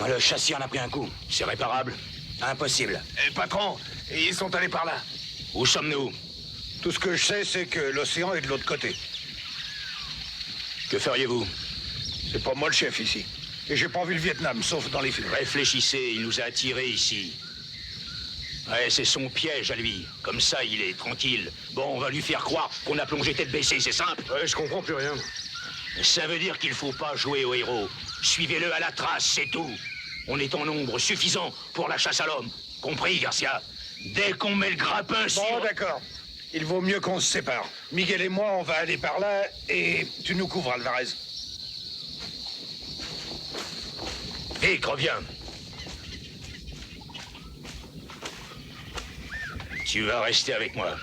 Le châssis en a pris un coup. C'est réparable? Impossible. Patron, ils sont allés par là. Où sommes-nous? Tout ce que je sais, c'est que l'océan est de l'autre côté. Que feriez-vous? C'est pas moi le chef ici. Et j'ai pas vu le Vietnam, sauf dans les films. Réfléchissez, il nous a attirés ici. Ouais, c'est son piège à lui. Comme ça, il est tranquille. Bon, on va lui faire croire qu'on a plongé tête baissée, c'est simple. Ouais, je comprends plus rien. Ça veut dire qu'il faut pas jouer au héros. Suivez-le à la trace, c'est tout. On est en nombre suffisant pour la chasse à l'homme. Compris, Garcia? Dès qu'on met le grappin sur... Bon, d'accord. Il vaut mieux qu'on se sépare. Miguel et moi, on va aller par là et tu nous couvres, Alvarez. Dick, reviens. Tu vas rester avec moi.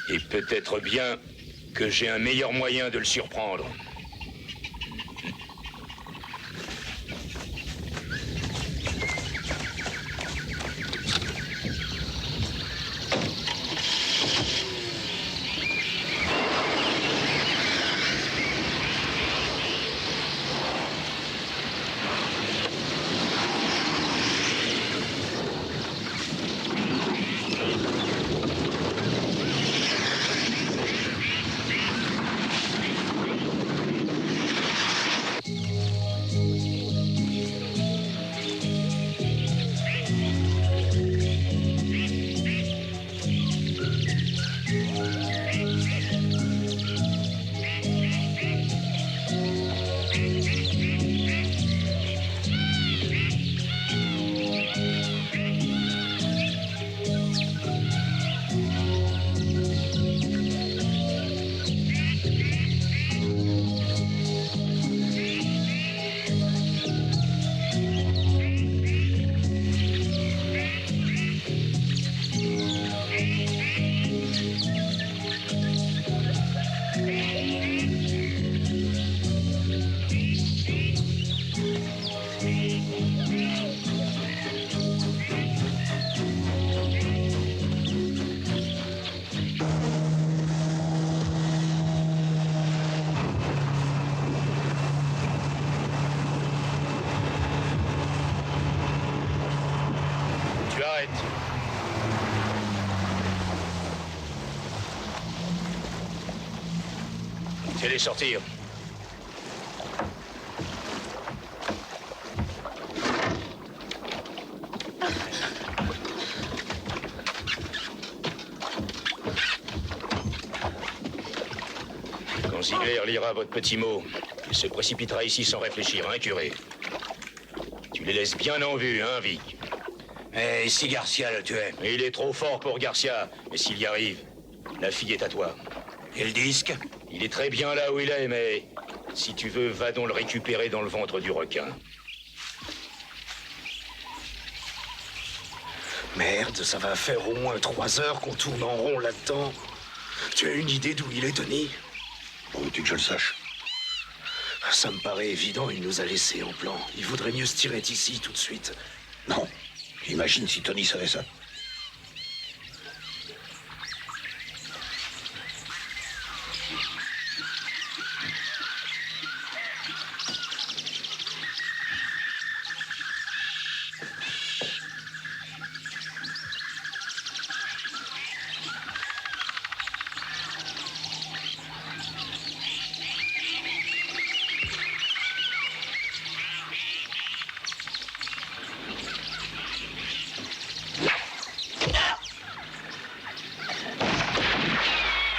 Et peut-être bien que j'ai un meilleur moyen de le surprendre. Tu arrêtes. Fais-les sortir. Quand Ziegler lira votre petit mot, il se précipitera ici sans réfléchir, hein, curé? Tu les laisses bien en vue, hein, Vic? Et si Garcia le tuait? Il est trop fort pour Garcia. Et s'il y arrive, la fille est à toi. Et le disque? Il est très bien là où il est, mais si tu veux, va donc le récupérer dans le ventre du requin. Merde, ça va faire au moins 3 heures qu'on tourne en rond là-dedans. Tu as une idée d'où il est, Tony? Où veux-tu que je le sache? Ça me paraît évident, il nous a laissés en plan. Il vaudrait mieux se tirer d'ici tout de suite. Non. Imagine si Tony savait ça.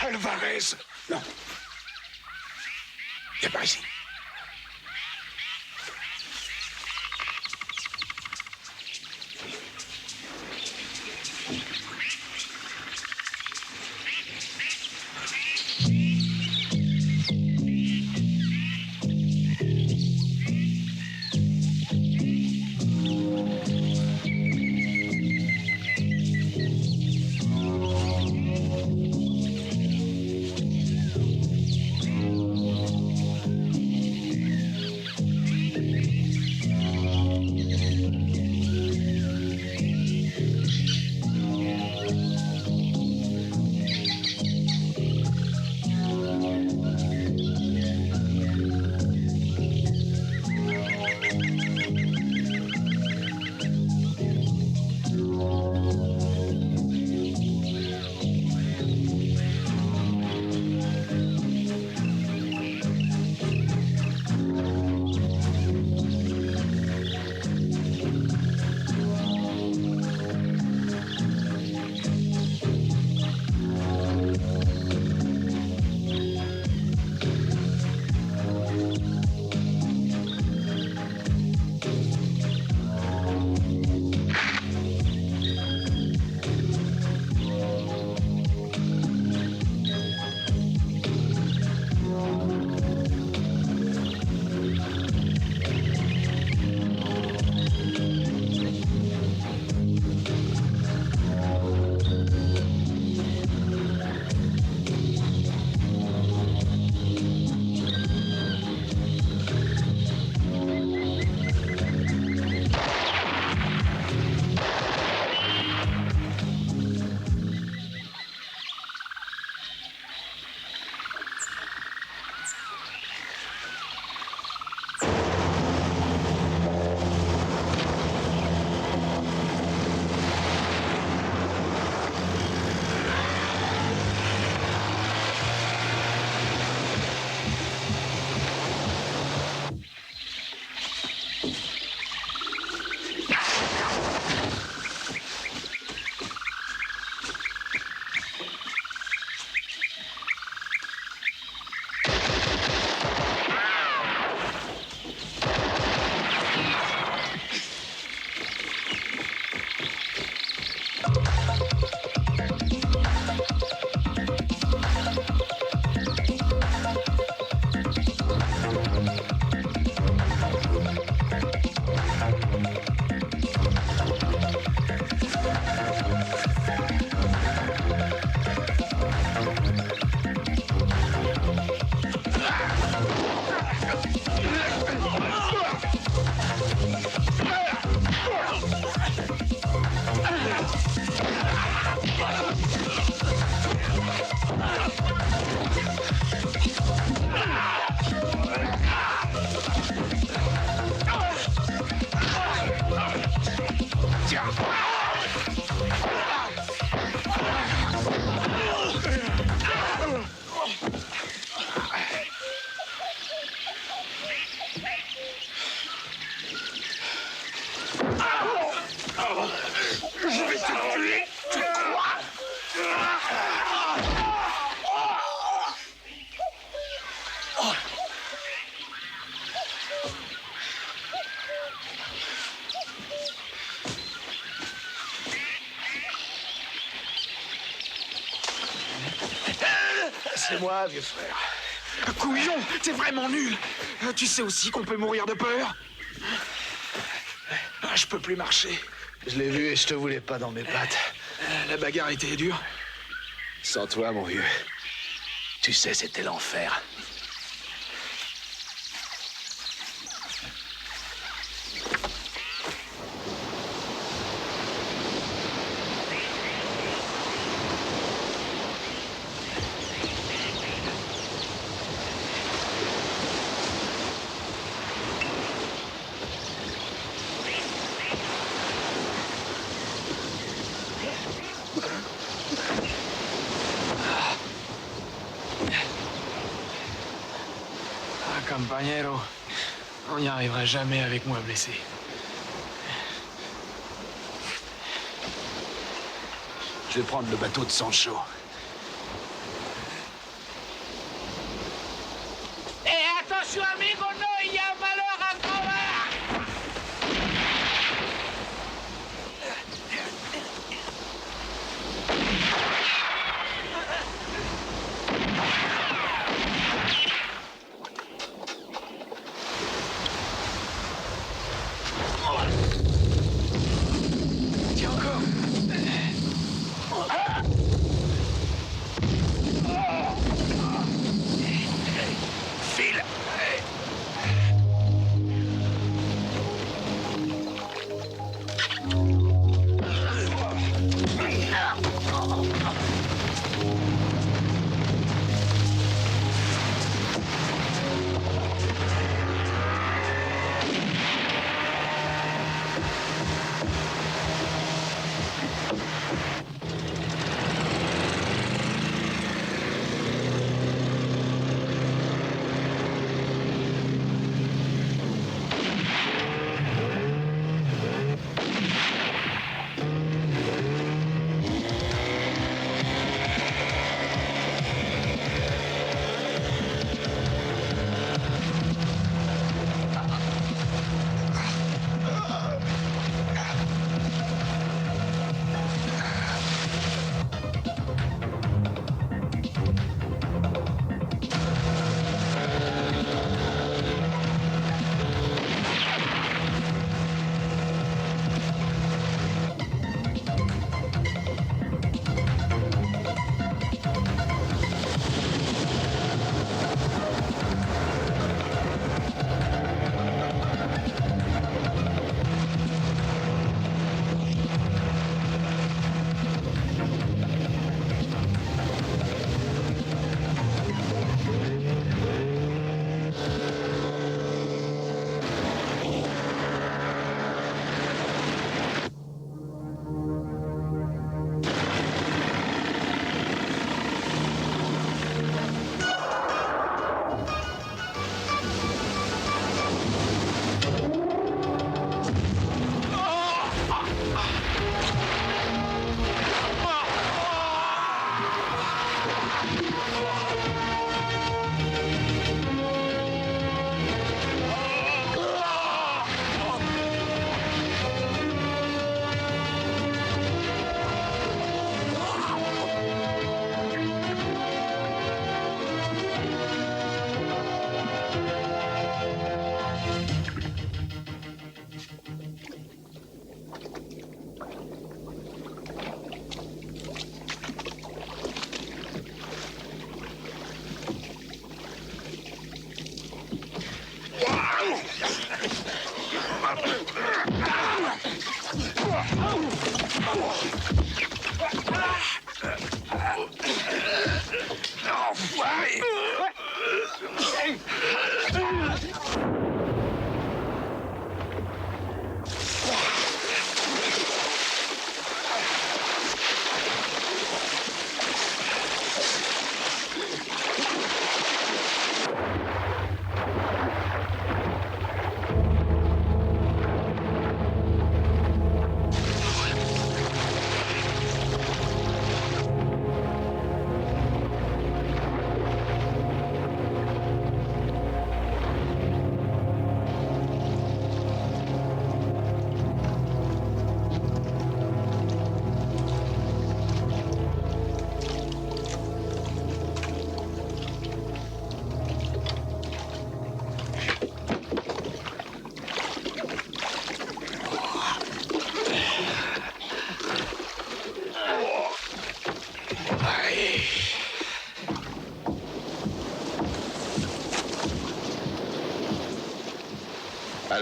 Alvarez! Non. Viens par ici. Je vais te tuer, tu crois? C'est moi, vieux frère. Couillon, t'es vraiment nul. Tu sais aussi qu'on peut mourir de peur. Je peux plus marcher. Je l'ai vu et je te voulais pas dans mes pattes. La bagarre était dure. Sans toi, mon vieux. Tu sais, c'était l'enfer. Compagnero, on n'y arrivera jamais avec moi blessé. Je vais prendre le bateau de Sancho. Eh, attention, amigo, non, il y a un malheur à travers! Tiens encore. File!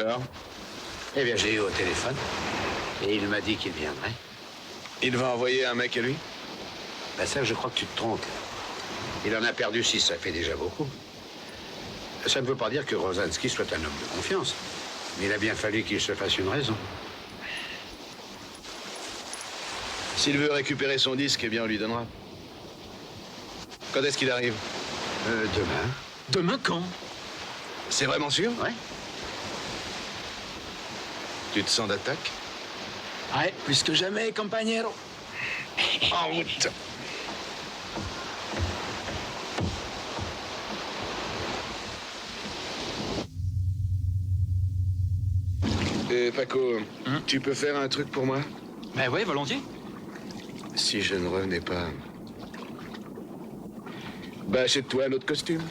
Alors? Eh bien, j'ai eu au téléphone. Et il m'a dit qu'il viendrait. Il va envoyer un mec à lui? Ben ça, je crois que tu te trompes. Il en a perdu 6, ça fait déjà beaucoup. Ça ne veut pas dire que Rosansky soit un homme de confiance. Mais il a bien fallu qu'il se fasse une raison. S'il veut récupérer son disque, eh bien, on lui donnera. Quand est-ce qu'il arrive? Demain. Demain quand? C'est vraiment sûr? Ouais. Tu te sens d'attaque? Ouais, plus que jamais, compagnero. En route. Paco, tu peux faire un truc pour moi? Ben ouais, volontiers. Si je ne revenais pas... Bah, achète-toi un autre costume.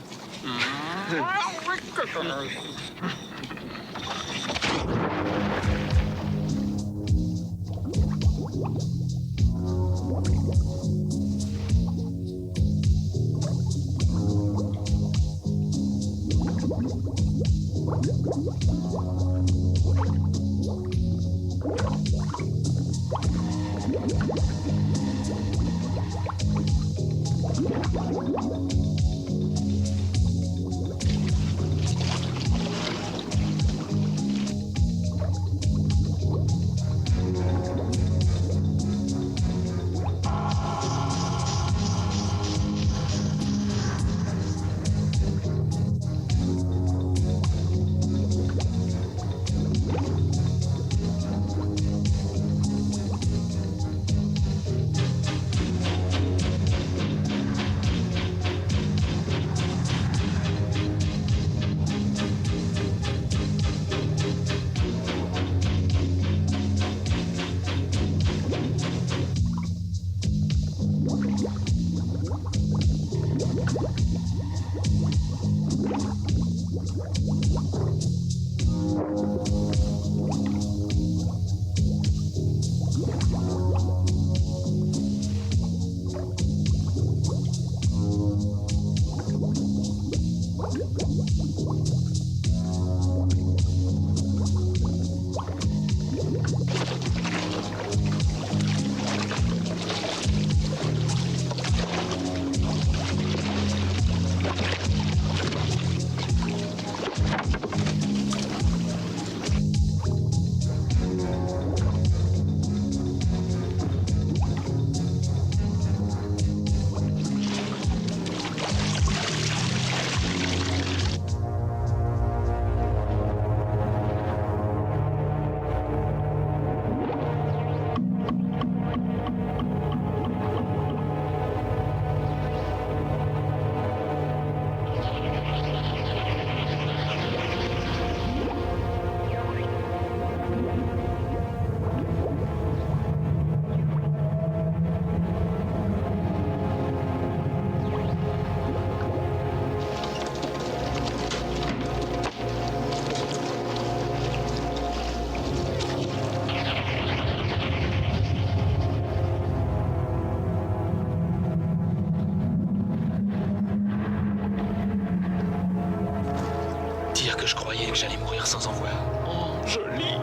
Que je croyais que j'allais mourir sans en voir. Oh, joli.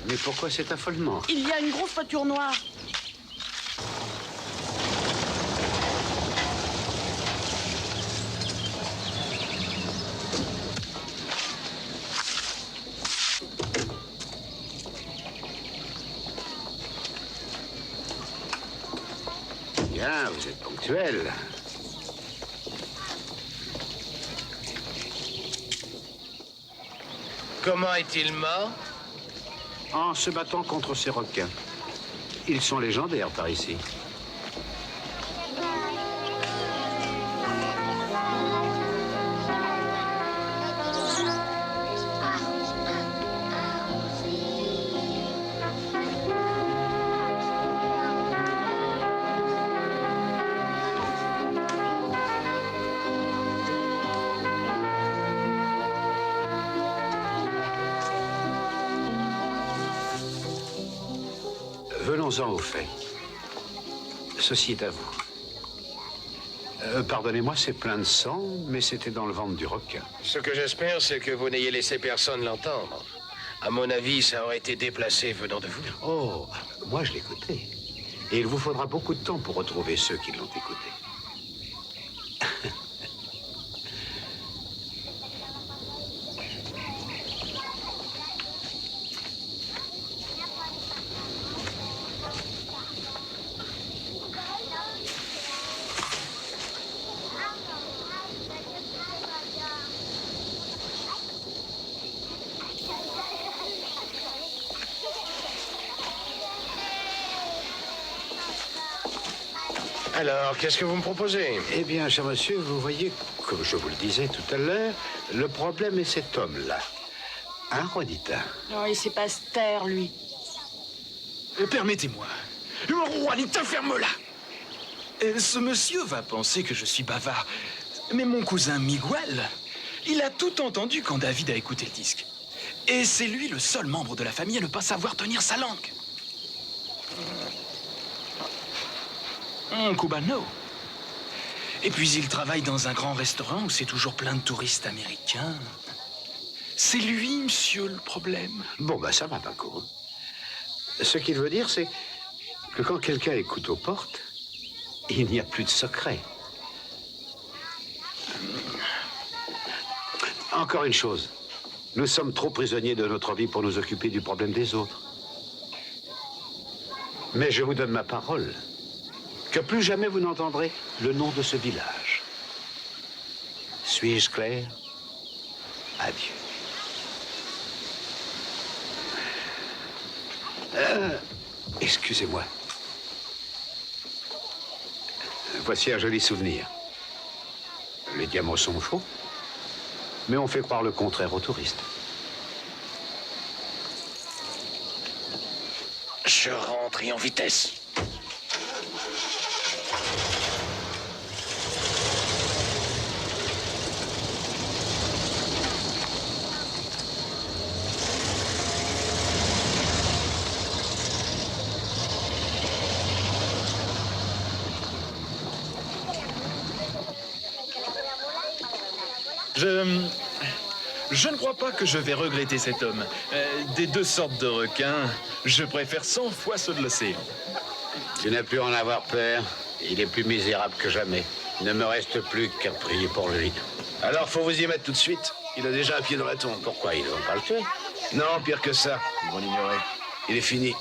Mais pourquoi cet affolement? Il y a une grosse voiture noire. Bien, vous êtes ponctuel. Comment est-il mort? En se battant contre ces requins. Ils sont légendaires par ici. Venons-en au fait. Ceci est à vous. Pardonnez-moi, c'est plein de sang, mais c'était dans le ventre du requin. Ce que j'espère, c'est que vous n'ayez laissé personne l'entendre. À mon avis, ça aurait été déplacé venant de vous. Oh, moi je l'écoutais. Et il vous faudra beaucoup de temps pour retrouver ceux qui l'ont écouté. Alors, qu'est-ce que vous me proposez? Eh bien, cher monsieur, vous voyez, comme je vous le disais tout à l'heure, le problème est cet homme-là. Hein, Juanita? Non, il sait pas se taire, lui. Permettez-moi. Juanita, ferme-la. Ce monsieur va penser que je suis bavard. Mais mon cousin Miguel, il a tout entendu quand David a écouté le disque. Et c'est lui le seul membre de la famille à ne pas savoir tenir sa langue. Cubano. Et puis il travaille dans un grand restaurant où c'est toujours plein de touristes américains. C'est lui, monsieur, le problème. Bon, ben ça va, Paco. Ce qu'il veut dire, c'est que quand quelqu'un écoute aux portes, il n'y a plus de secret. Encore une chose. Nous sommes trop prisonniers de notre vie pour nous occuper du problème des autres. Mais je vous donne ma parole que plus jamais vous n'entendrez le nom de ce village. Suis-je clair? Adieu. Excusez-moi. Voici un joli souvenir. Les diamants sont faux, mais on fait croire le contraire aux touristes. Je rentre et en vitesse. Je ne crois pas que je vais regretter cet homme. Des deux sortes de requins, je préfère 100 fois ceux de l'océan. Tu n'as plus à en avoir peur. Il est plus misérable que jamais. Il ne me reste plus qu'à prier pour lui. Alors, faut vous y mettre tout de suite. Il a déjà un pied dans la tombe. Pourquoi ils vont pas le tuer? Non, pire que ça. Ils vont l'ignorer. Il est fini.